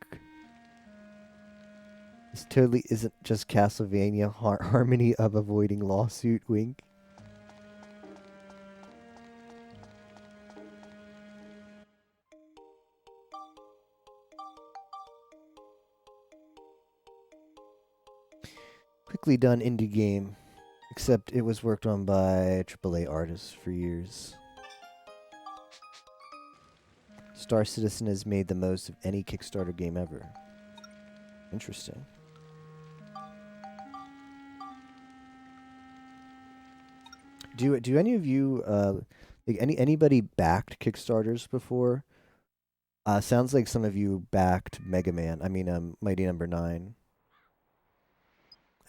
This totally isn't just Castlevania harmony of avoiding lawsuit wink. Quickly done indie game, except it was worked on by AAA artists for years. Star Citizen has made the most of any Kickstarter game ever. Interesting. Do any of you like anybody backed Kickstarters before? Sounds like some of you backed Mega Man. I mean, Mighty Number 9,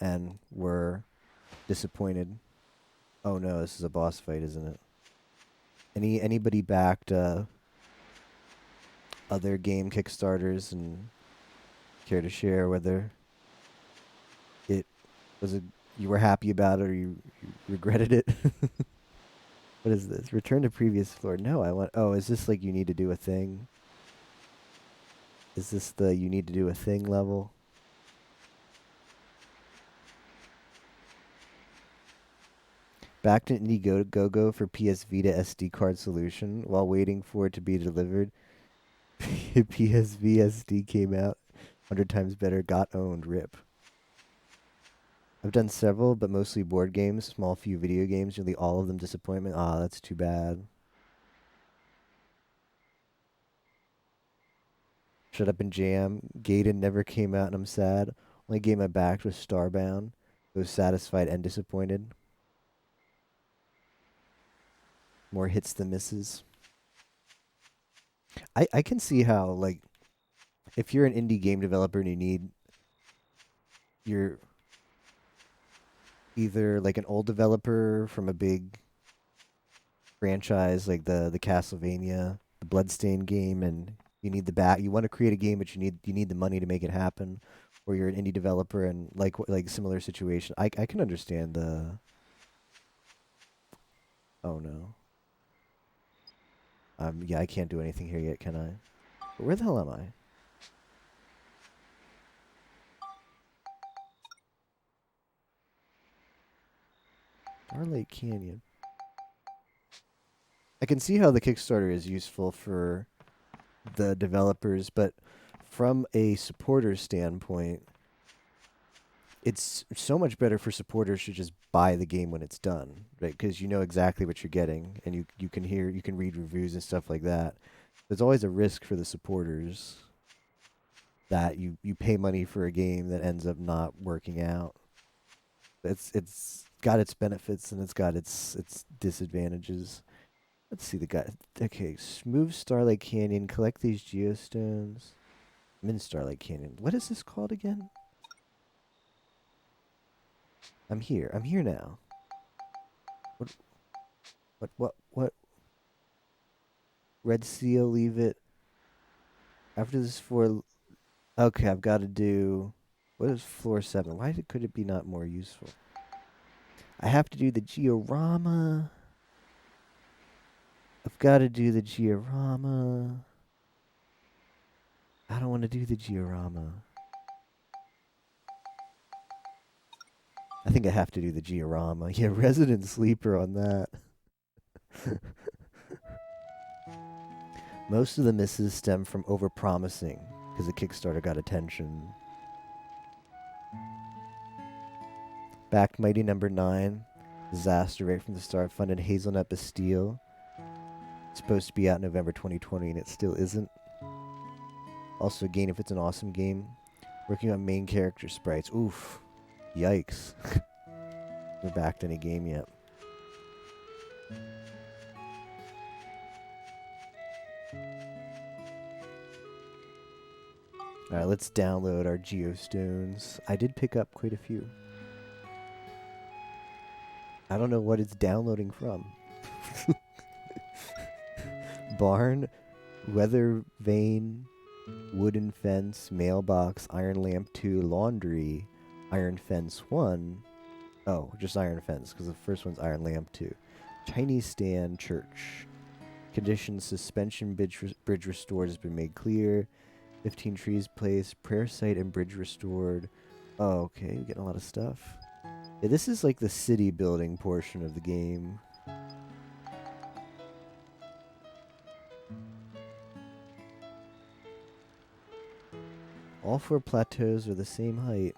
and were disappointed. Oh no, this is a boss fight, isn't it? Anybody backed other game Kickstarters and care to share whether it was you were happy about it or you regretted it? What is this? Return to previous floor. No, I want. Oh, is this like you need to do a thing? Is this the you need to do a thing level? Backed an Indiegogo for PS Vita SD card solution while waiting for it to be delivered. PSV SD came out 100 times better. Got owned. Rip. I've done several, but mostly board games, small few video games, nearly all of them disappointment. Ah, that's too bad. Shut Up and Jam. Gaiden never came out and I'm sad. Only game I backed was Starbound. Was satisfied and disappointed. More hits than misses. I can see how, like, if you're an indie game developer and you're either like an old developer from a big franchise like the Castlevania, the Bloodstained game, and you need you want to create a game, but you need the money to make it happen, or you're an indie developer and like similar situation. I can understand the. Oh no. Yeah, I can't do anything here yet, can I? But where the hell am I? Starlight Canyon. I can see how the Kickstarter is useful for the developers, but from a supporter standpoint, it's so much better for supporters to just buy the game when it's done, right? Because you know exactly what you're getting, and you can read reviews and stuff like that. There's always a risk for the supporters that you pay money for a game that ends up not working out. It's got its benefits and it's got its disadvantages. Let's see the guy. Okay, move Starlight Canyon. Collect these geostones. I'm in Starlight Canyon. What is this called again? I'm here. I'm here now. What? What? Red seal. Leave it. After this floor. Okay, I've got to do. What is floor 7? Why could it be not more useful? I have to do the georama. I've got to do the georama. I don't want to do the georama. I think I have to do the georama. Yeah, resident sleeper on that. Most of the misses stem from overpromising, because the Kickstarter got attention. Backed Mighty Number 9. Disaster right from the start. Funded Hazelnut Bastille. It's supposed to be out November 2020, and it still isn't. Also, again, if it's an awesome game. Working on main character sprites. Oof. Yikes. Haven't backed any game yet. Alright, let's download our geostones. I did pick up quite a few. I don't know what it's downloading from. Barn, weather vane, wooden fence, mailbox, iron lamp 2, laundry, iron fence 1. Oh, just iron fence, because the first one's iron lamp 2. Chinese stand, church. Conditions, suspension bridge restored has been made clear. 15 trees placed, prayer site and bridge restored. Oh, okay, we're getting a lot of stuff. Yeah, this is like the city building portion of the game. All 4 plateaus are the same height.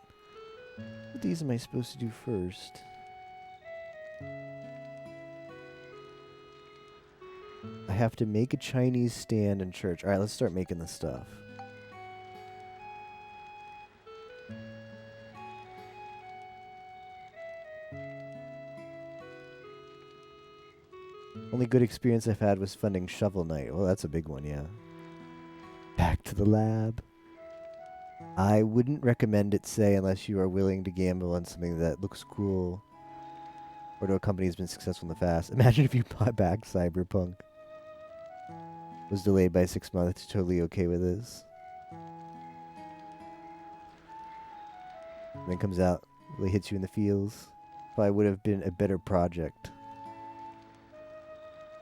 What these am I supposed to do first? I have to make a Chinese stand and church. Alright, let's start making this stuff. Only good experience I've had was funding Shovel Knight. Well, that's a big one, yeah. Back to the lab. I wouldn't recommend it, say, unless you are willing to gamble on something that looks cool or to a company that's been successful in the past. Imagine if you bought back Cyberpunk. Was delayed by 6 months. Totally okay with this. And then comes out, really hits you in the feels. Probably would have been a better project.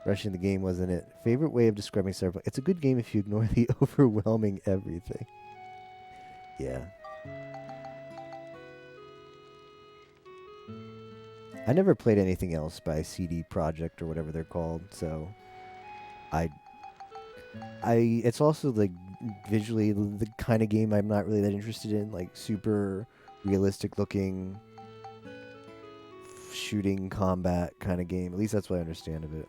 Rushing the game, wasn't it? Favorite way of describing Cyberpunk. It's a good game if you ignore the overwhelming everything. Yeah. I never played anything else by CD Projekt or whatever they're called, so it's also like visually the kind of game I'm not really that interested in, like super realistic looking shooting combat kind of game. At least that's what I understand of it.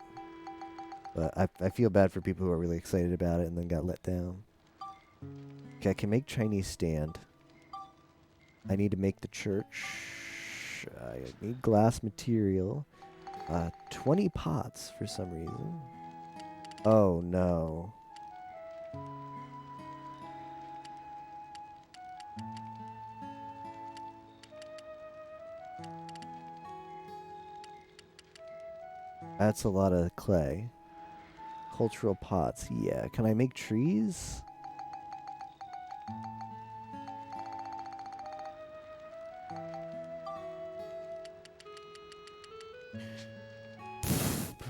But I feel bad for people who are really excited about it and then got let down. Okay, I can make Chinese stand. I need to make the church. I need glass material. 20 pots for some reason. Oh no. That's a lot of clay. Cultural pots, yeah. Can I make trees?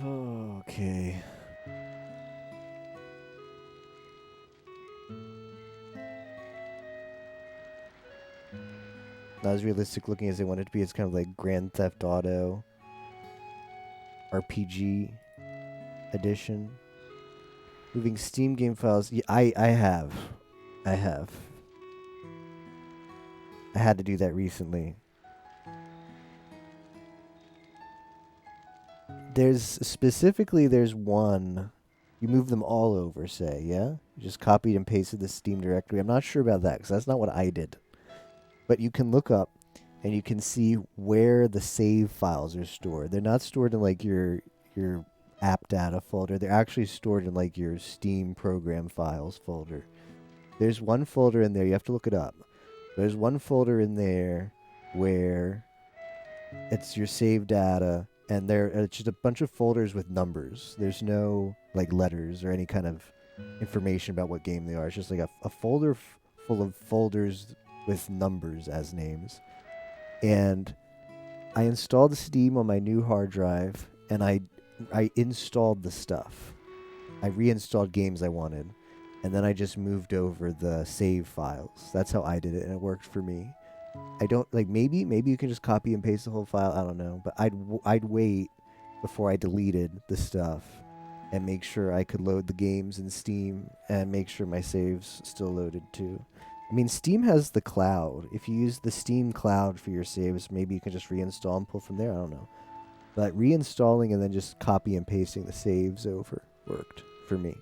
Okay. Not as realistic looking as they want it to be. It's kind of like Grand Theft Auto RPG edition. Moving Steam game files. Yeah, I have. I had to do that recently. There's one. You move them all over, say, yeah? You just copied and pasted the Steam directory. I'm not sure about that, because that's not what I did. But you can look up, and you can see where the save files are stored. They're not stored in, like, your app data folder. They're actually stored in like your Steam program files folder. There's one folder in there, you have to look it up. There's one folder in there where it's your save data, and it's just a bunch of folders with numbers. There's no like letters or any kind of information about what game they are. It's just like a folder full of folders with numbers as names. And I installed Steam on my new hard drive, and I installed the stuff. I reinstalled games I wanted, and then I just moved over the save files. That's how I did it, and it worked for me. I don't like maybe you can just copy and paste the whole file. I don't know, but I'd wait before I deleted the stuff and make sure I could load the games in Steam and make sure my saves still loaded too. I mean, Steam has the cloud. If you use the Steam cloud for your saves, maybe you can just reinstall and pull from there. I don't know. But reinstalling and then just copy and pasting the saves over worked for me.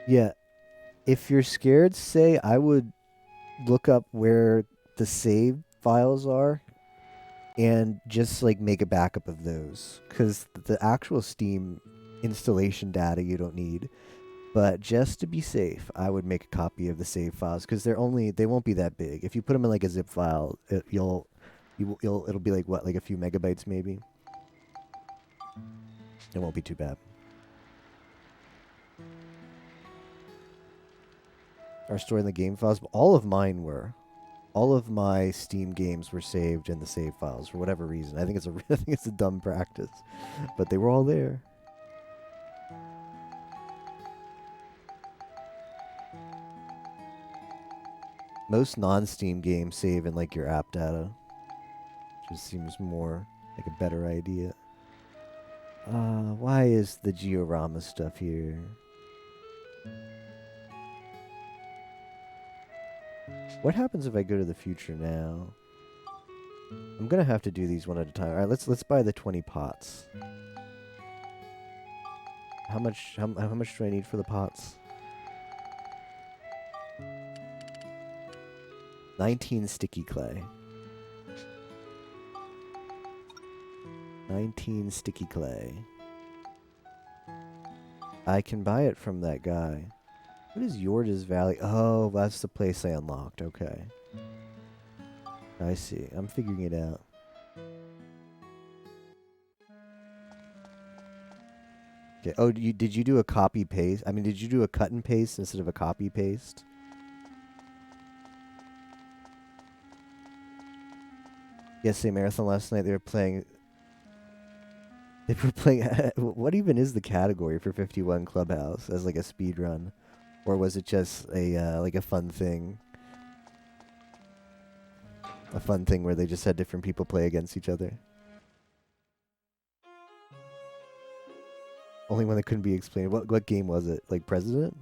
Yeah. If you're scared, say, I would look up where the save files are and just like make a backup of those, because the actual Steam installation data you don't need. But just to be safe, I would make a copy of the save files, because they won't be that big. If you put them in like a zip file, it'll be like what, like a few megabytes maybe. It won't be too bad. Are stored in the game files, but all of mine were. All of my Steam games were saved in the save files for whatever reason. I think it's a dumb practice, but they were all there. Most non-Steam games save in like your app data. Just seems more like a better idea. Why is the Georama stuff here? What happens if I go to the future now? I'm gonna have to do these one at a time. All right, let's buy the 20 pots. How much do I need for the pots? 19 sticky clay. 19 sticky clay. I can buy it from that guy. What is Yorda's Valley? Oh, that's the place I unlocked. Okay. I see. I'm figuring it out. Okay. Oh, did you do a copy paste? I mean, did you do a cut and paste instead of a copy paste? Yesterday marathon last night. They were playing. What even is the category for 51 Clubhouse as like a speed run? Or was it just a like a fun thing? A fun thing where they just had different people play against each other? Only one that couldn't be explained. What game was it? Like President?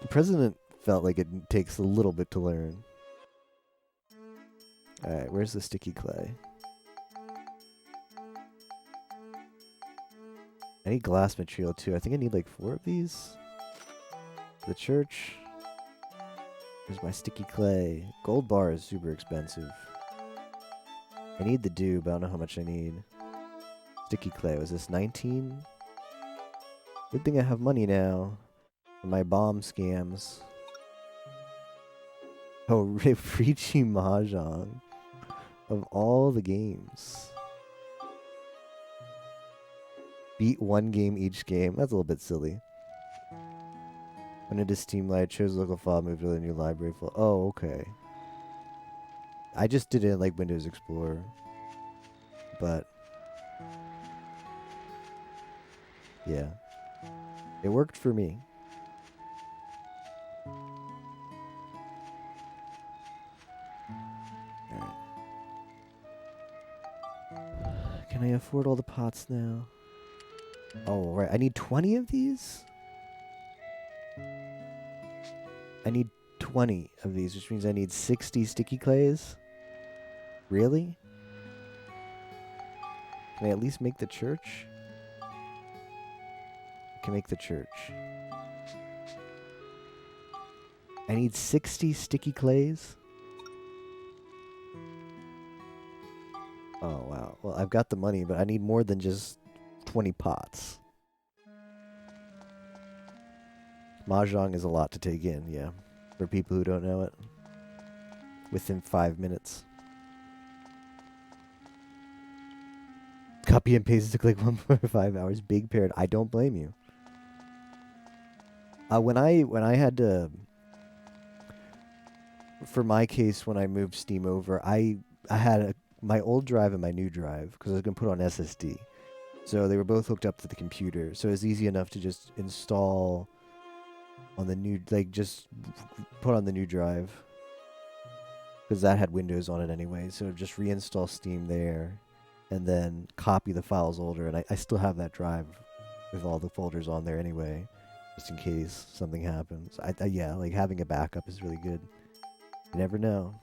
The President felt like it takes a little bit to learn. Alright, where's the sticky clay? I need glass material too. I think I need like 4 of these. The church. Here's my sticky clay. Gold bar is super expensive. I need the dew, but I don't know how much I need. Sticky clay. Was this 19? Good thing I have money now for my bomb scams. Oh, Rifrichi Mahjong. Of all the games. Beat 1 game each game. That's a little bit silly. Went into Steam Light, chose local file, moved to the new library file. Oh, okay. I just did it in like Windows Explorer. But yeah. It worked for me. Alright. Can I afford all the pots now? Oh, right. I need 20 of these? I need 20 of these, which means I need 60 sticky clays? Really? Can I at least make the church? I can make the church. I need 60 sticky clays. Oh, wow. Well, I've got the money, but I need more than just 20 pots. Mahjong is a lot to take in, yeah. For people who don't know it. Within 5 minutes. Copy and paste took like 1.5 hours. Big parrot. I don't blame you. When I had to, for my case, when I moved Steam over, I had my old drive and my new drive because I was gonna put on SSD. So they were both hooked up to the computer. So it was easy enough to just install on the new, like just put on the new drive because that had Windows on it anyway. So just reinstall Steam there and then copy the files older. And I still have that drive with all the folders on there anyway, just in case something happens. Yeah, like having a backup is really good. You never know.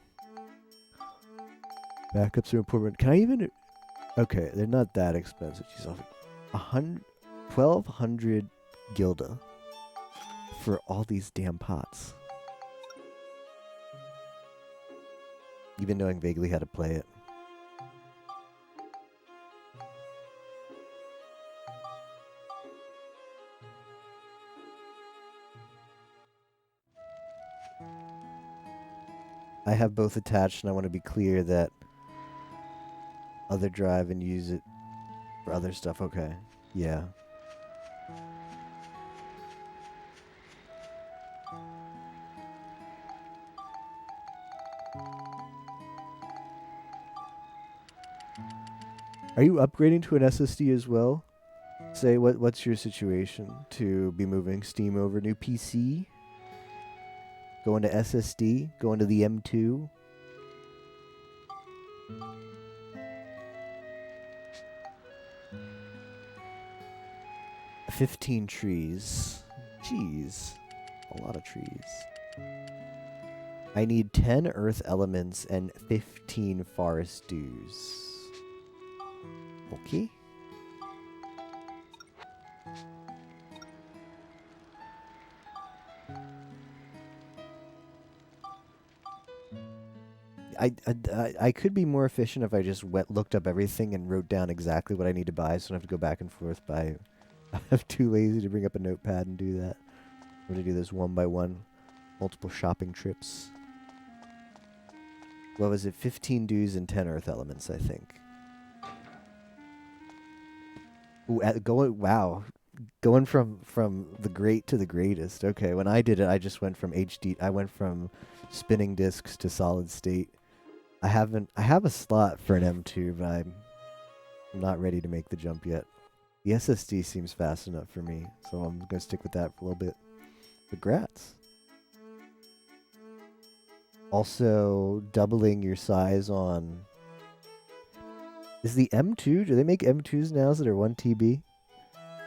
Backups are important. Can I even? Okay, they're not that expensive. She's off 1,200 gilda for all these damn pots. Even knowing vaguely how to play it. I have both attached, and I want to be clear that other drive and use it for other stuff. Okay. Yeah. Are you upgrading to an SSD as well? Say, what's your situation to be moving Steam over? New PC? Going to SSD? Going to the M2? $15 trees. Jeez. A lot of trees. I need 10 earth elements and 15 forest dews. Okay. I could be more efficient if I just looked up everything and wrote down exactly what I need to buy, so I don't have to go back and forth by... I'm too lazy to bring up a notepad and do that. I'm going to do this one by one. Multiple shopping trips. What was it? 15 dews and 10 earth elements, I think. Ooh, wow. Going from the great to the greatest. Okay, when I did it, I just went from HD... I went from spinning discs to solid state. I have a slot for an M2, but I'm not ready to make the jump yet. The SSD seems fast enough for me, so I'm going to stick with that for a little bit. Congrats. Also, doubling your size on... Is the M2... Do they make M2s now that are 1 TB?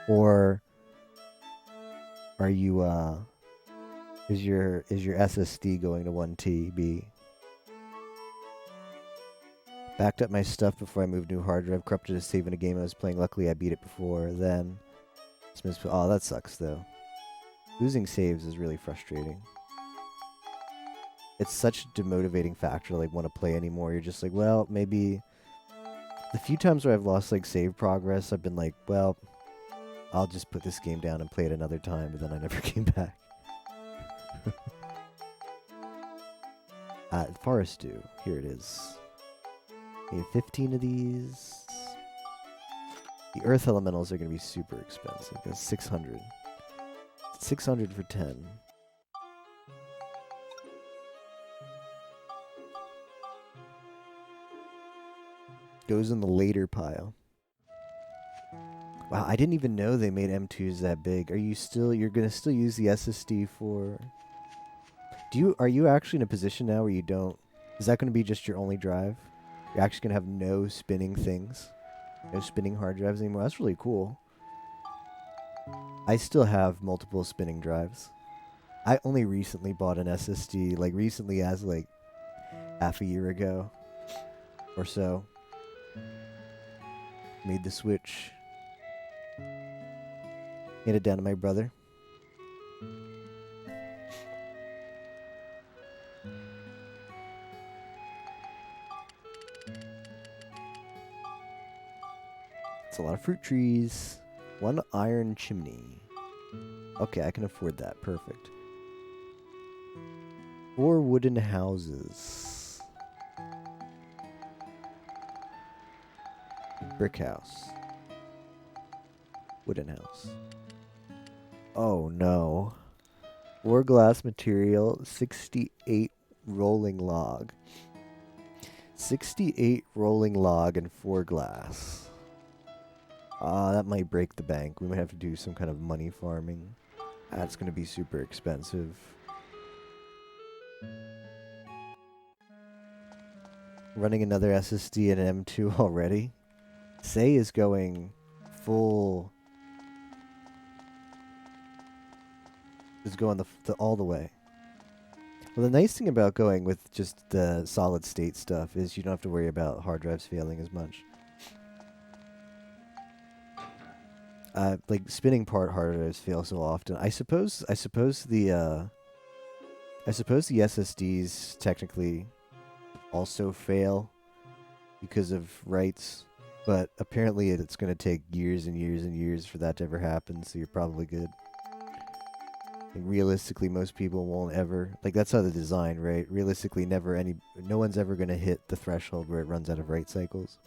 Or are you, is your SSD going to 1 TB? Backed up my stuff before I moved new hard drive. Corrupted a save in a game I was playing. Luckily, I beat it before then. Oh, that sucks, though. Losing saves is really frustrating. It's such a demotivating factor to, like, want to play anymore. You're just like, well, maybe... The few times where I've lost, like, save progress, I've been like, well, I'll just put this game down and play it another time, but then I never came back. Forest Dew. Here it is. Need 15 of these. The earth elementals are going to be super expensive. That's 600. 600 for 10. Goes in the later pile. Wow, I didn't even know they made M2s that big. You're going to still use the SSD for... Are you actually in a position now where you don't... Is that going to be just your only drive? You're actually going to have no spinning things? No spinning hard drives anymore? That's really cool. I still have multiple spinning drives. I only recently bought an SSD, like recently as like half a year ago or so. Made the switch. Handed it down to my brother. It's a lot of fruit trees. 1 iron chimney. Okay, I can afford that. Perfect. 4 wooden houses. Brick house. Wooden house. Oh no. 4 glass material, 68 rolling log. 68 rolling log and 4 glass. That might break the bank. We might have to do some kind of money farming. That's going to be super expensive. Running another SSD and an M2 already. Say is going full. Is going all the way. Well, the nice thing about going with just the solid state stuff is you don't have to worry about hard drives failing as much. Like spinning part hard drives fail so often. I suppose the SSDs technically also fail because of writes, but apparently it's going to take years and years and years for that to ever happen, so you're probably good. Like realistically, most people won't ever, like that's how they're designed, right? Realistically, no one's ever going to hit the threshold where it runs out of write cycles.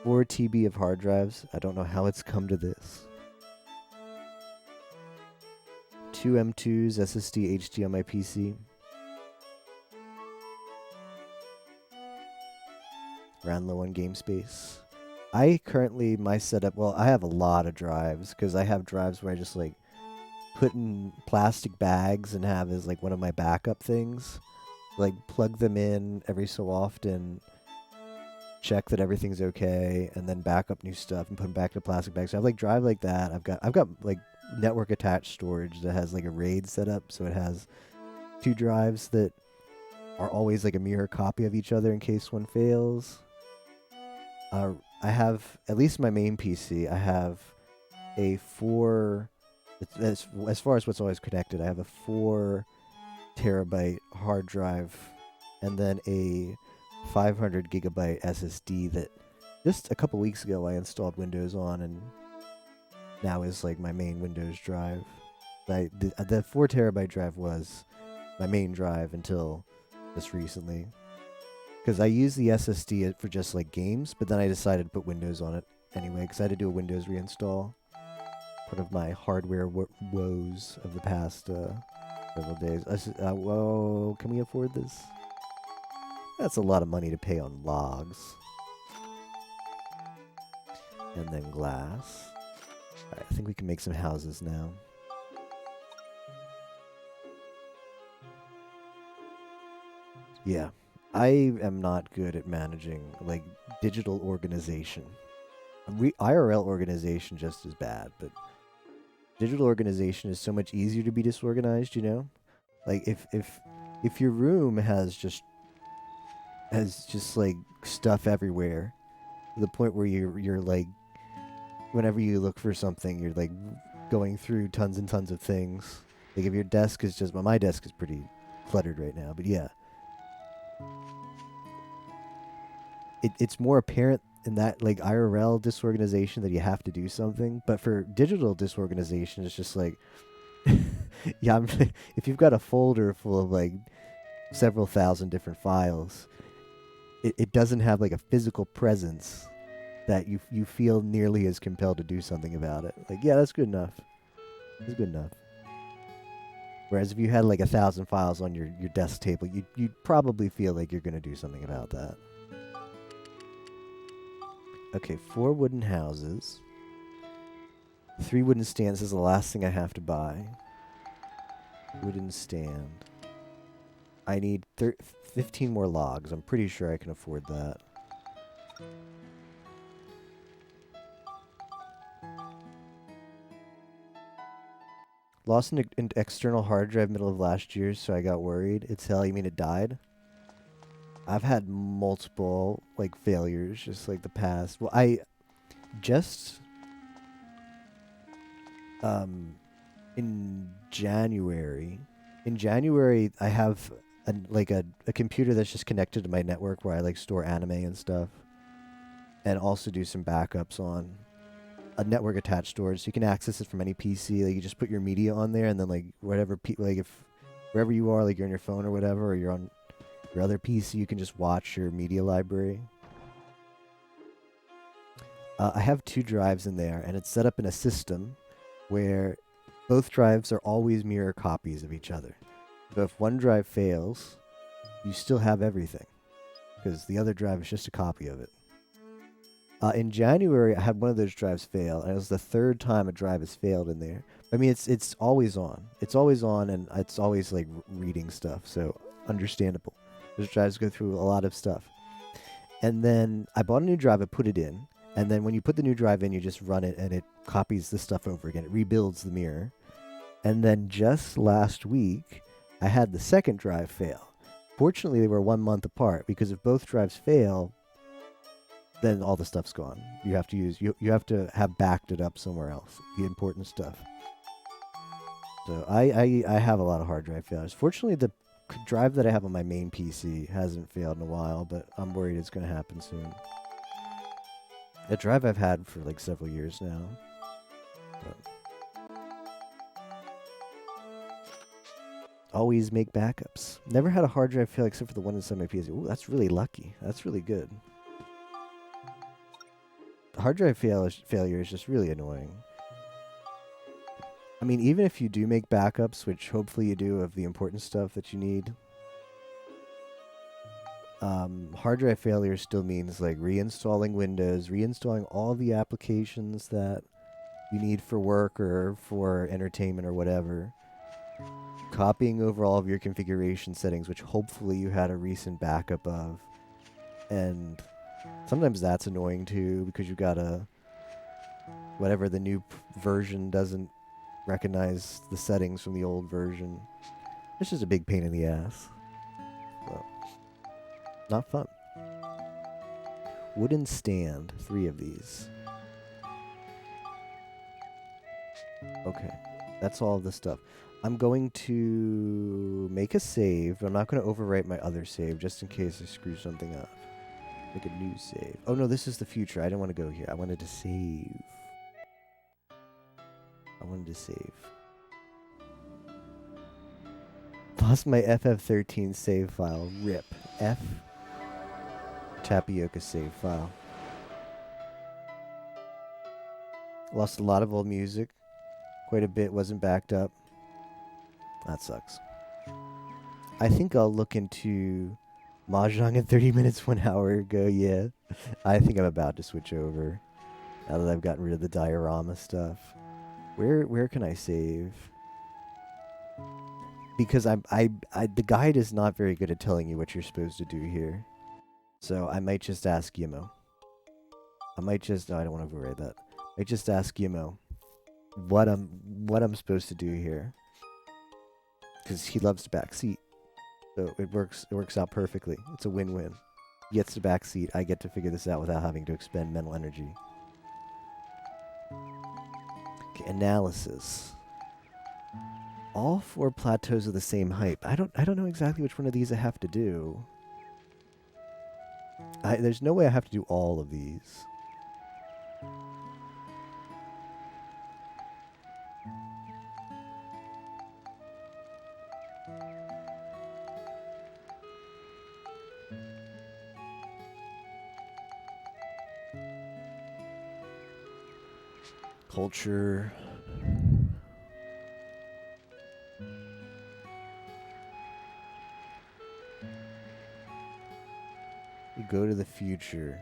4 TB of hard drives. I don't know how it's come to this. 2 M2s, SSD, HD on my PC. Ran low on game space. I currently, my setup, well, I have a lot of drives because I have drives where I just like put in plastic bags and have as like one of my backup things. Like plug them in every so often, check that everything's okay, and then back up new stuff and put them back in a plastic bag. So I have like drive like that. I've got like network attached storage that has like a RAID set up, so it has 2 drives that are always like a mirror copy of each other in case one fails. I have, at least my main PC, I have a 4, as far as what's always connected, I have a 4 terabyte hard drive and then a 500 gigabyte SSD that just a couple weeks ago I installed Windows on and now is like my main Windows drive. The 4 terabyte drive was my main drive until just recently. Because I use the SSD for just like games, but then I decided to put Windows on it anyway because I had to do a Windows reinstall. Part of my hardware woes of the past several days. Whoa, can we afford this? That's a lot of money to pay on logs. And then glass. Alright, I think we can make some houses now. Yeah. I am not good at managing, like, digital organization. IRL organization just as bad, but digital organization is so much easier to be disorganized, you know? Like, if your room has just like stuff everywhere, to the point where you're like, whenever you look for something, you're like going through tons and tons of things. Like if your desk is just, well, my desk is pretty cluttered right now, but yeah. It's more apparent in that like IRL disorganization that you have to do something, but for digital disorganization, it's just like, yeah, if you've got a folder full of like several thousand different files, it doesn't have like a physical presence that you feel nearly as compelled to do something about it. Like, yeah, that's good enough. That's good enough. Whereas if you had like 1,000 files on your desk table, you'd probably feel like you're going to do something about that. Okay, 4 wooden houses. 3 wooden stands is the last thing I have to buy. Wooden stand. I need 15 more logs. I'm pretty sure I can afford that. Lost an external hard drive middle of last year, so I got worried. It's hell, you mean it died? I've had multiple, like, failures, just like the past. Well, I just, in January, I have a computer that's just connected to my network where I, like, store anime and stuff. and also do some backups on a network attached storage, so you can access it from any PC. Like you just put your media on there, and then like whatever, like if wherever you are, like you're on your phone or whatever, or you're on your other PC, you can just watch your media library. I have 2 drives in there, and it's set up in a system where both drives are always mirror copies of each other. So if one drive fails, you still have everything, because the other drive is just a copy of it. In January, I had one of those drives fail, and it was the 3rd time a drive has failed in there. I mean, it's always on. It's always on, and it's always like reading stuff, so understandable. Those drives go through a lot of stuff. And then I bought a new drive, I put it in, and then when you put the new drive in, you just run it, and it copies the stuff over again. It rebuilds the mirror. And then just last week, I had the 2nd drive fail. Fortunately, they were 1 month apart, because if both drives fail, then all the stuff's gone. You have to you have to have backed it up somewhere else, the important stuff. So I have a lot of hard drive failures. Fortunately, the drive that I have on my main PC hasn't failed in a while, but I'm worried it's going to happen soon. A drive I've had for like several years now. But always make backups. Never had a hard drive fail except for the one inside my PC. Ooh, that's really lucky. That's really good. Hard drive failure is just really annoying. I mean, even if you do make backups, which hopefully you do of the important stuff that you need, hard drive failure still means like reinstalling Windows, reinstalling all the applications that you need for work or for entertainment or whatever, copying over all of your configuration settings, which hopefully you had a recent backup of, and sometimes that's annoying too, because you gotta, whatever the new version doesn't recognize the settings from the old version. It's just a big pain in the ass. Well, not fun. Wooden stand, 3 of these. Okay, that's all the stuff. I'm going to make a save, but I'm not going to overwrite my other save just in case I screw something up. Make a new save. Oh no, this is the future. I didn't want to go here. I wanted to save. Lost my FF13 save file. RIP. F. Tapioca save file. Lost a lot of old music. Quite a bit wasn't backed up. That sucks. I think I'll look into Mahjong in 30 minutes 1 hour ago. Yeah. I think I'm about to switch over. Now that I've gotten rid of the diorama stuff. Where can I save? Because the guide is not very good at telling you what you're supposed to do here. So I might just ask Yimo. No, I don't want to override that. I might just ask Yimo what I'm supposed to do here. Because he loves the back seat. So it works out perfectly. It's a win-win. He gets the back seat, I get to figure this out without having to expend mental energy. Okay, analysis. All 4 plateaus are the same height. I don't know exactly which one of these I have to do. There's no way I have to do all of these. Culture. We go to the future.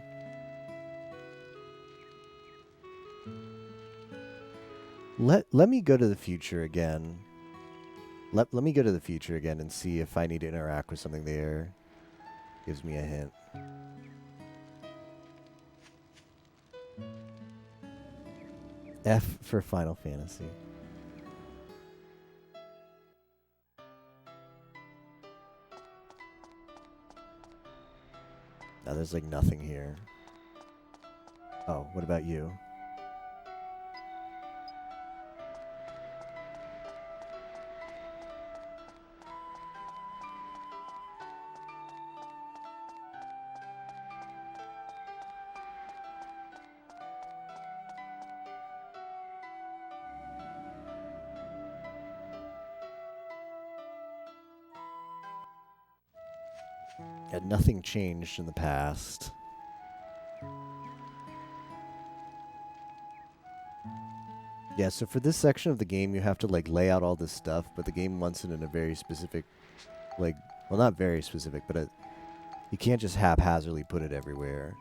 Let me go to the future again. Let me go to the future again and see if I need to interact with something there. Gives me a hint. F for Final Fantasy. Now there's like nothing here. Oh, what about you? And nothing changed in the past. Yeah, so for this section of the game, you have to like lay out all this stuff, but the game wants it in a very specific, like, well, not very specific, but you can't just haphazardly put it everywhere.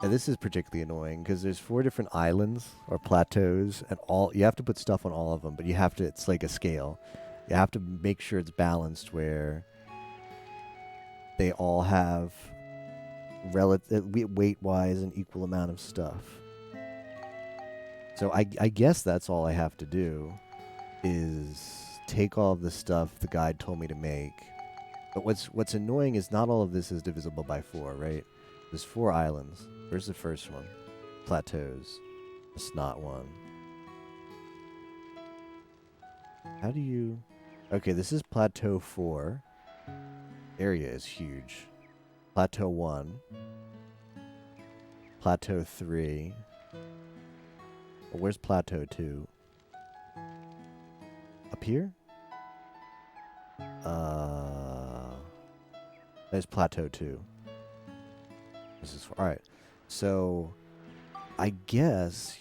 And this is particularly annoying because there's 4 different islands or plateaus, and you have to put stuff on all of them, but you have to, it's like a scale. You have to make sure it's balanced where they all have weight-wise an equal amount of stuff. So I guess that's all I have to do is take all of the stuff the guide told me to make. But what's annoying is not all of this is divisible by 4, right? There's 4 islands. Where's the first one? Plateaus. It's not one. How do you... Okay, this is Plateau 4. Area is huge. Plateau 1. Plateau 3. Well, where's Plateau 2? Up here? There's Plateau 2. This is alright. So, I guess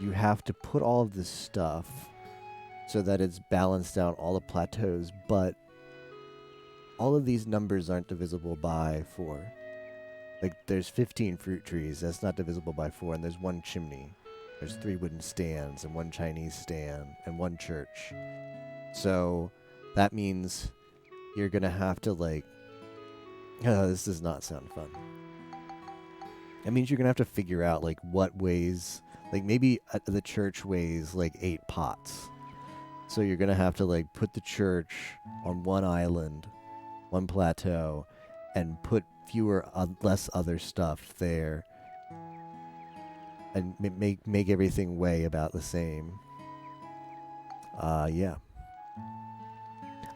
you have to put all of this stuff so that it's balanced out all the plateaus, but all of these numbers aren't divisible by 4. Like, there's 15 fruit trees, that's not divisible by 4, and there's 1 chimney. There's 3 wooden stands, and 1 Chinese stand, and 1 church. So, that means you're gonna have to, like... Oh, this does not sound fun. That means you're gonna have to figure out, like, what weighs... Like, maybe the church weighs, like, 8 pots. So you're gonna have to, like, put the church on 1 island, 1 plateau, and put less other stuff there. And make everything weigh about the same. Yeah.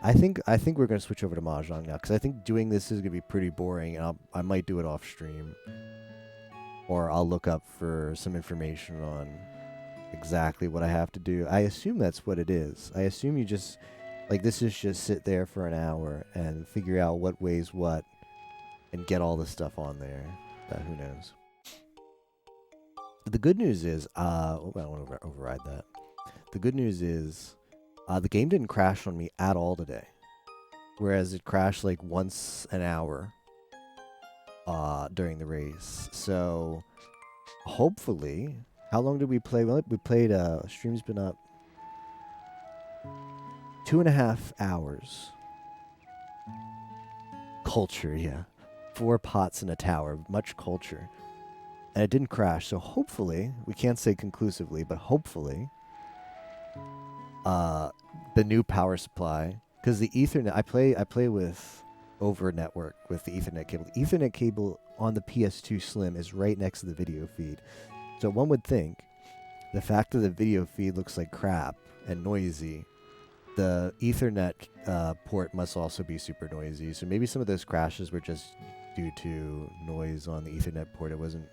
I think we're gonna switch over to Mahjong now, because I think doing this is gonna be pretty boring, and I might do it off stream, or I'll look up for some information on exactly what I have to do. I assume that's what it is. I assume you just, like, this is just sit there for an hour and figure out what weighs what, and get all the stuff on there. Who knows? The good news is, I don't want to override that. The good news is, the game didn't crash on me at all today. Whereas it crashed like once an hour during the race. So, hopefully, how long did we play? Well, we played, stream's been up 2.5 hours. Culture, yeah. 4 pots in a tower, much culture. And it didn't crash, so hopefully, we can't say conclusively, but hopefully, the new power supply, because the Ethernet, I play with over network with the Ethernet cable. The Ethernet cable on the PS2 Slim is right next to the video feed. So one would think the fact that the video feed looks like crap and noisy, the Ethernet port must also be super noisy. So maybe some of those crashes were just due to noise on the Ethernet port. It wasn't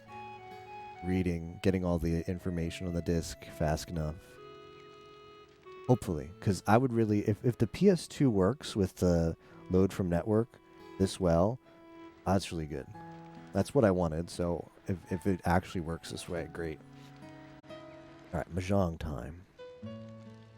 getting all the information on the disk fast enough. Hopefully, because I would really, if the PS2 works with the load from network this well, that's really good. That's what I wanted, so if it actually works this way, great. Alright, Mahjong time.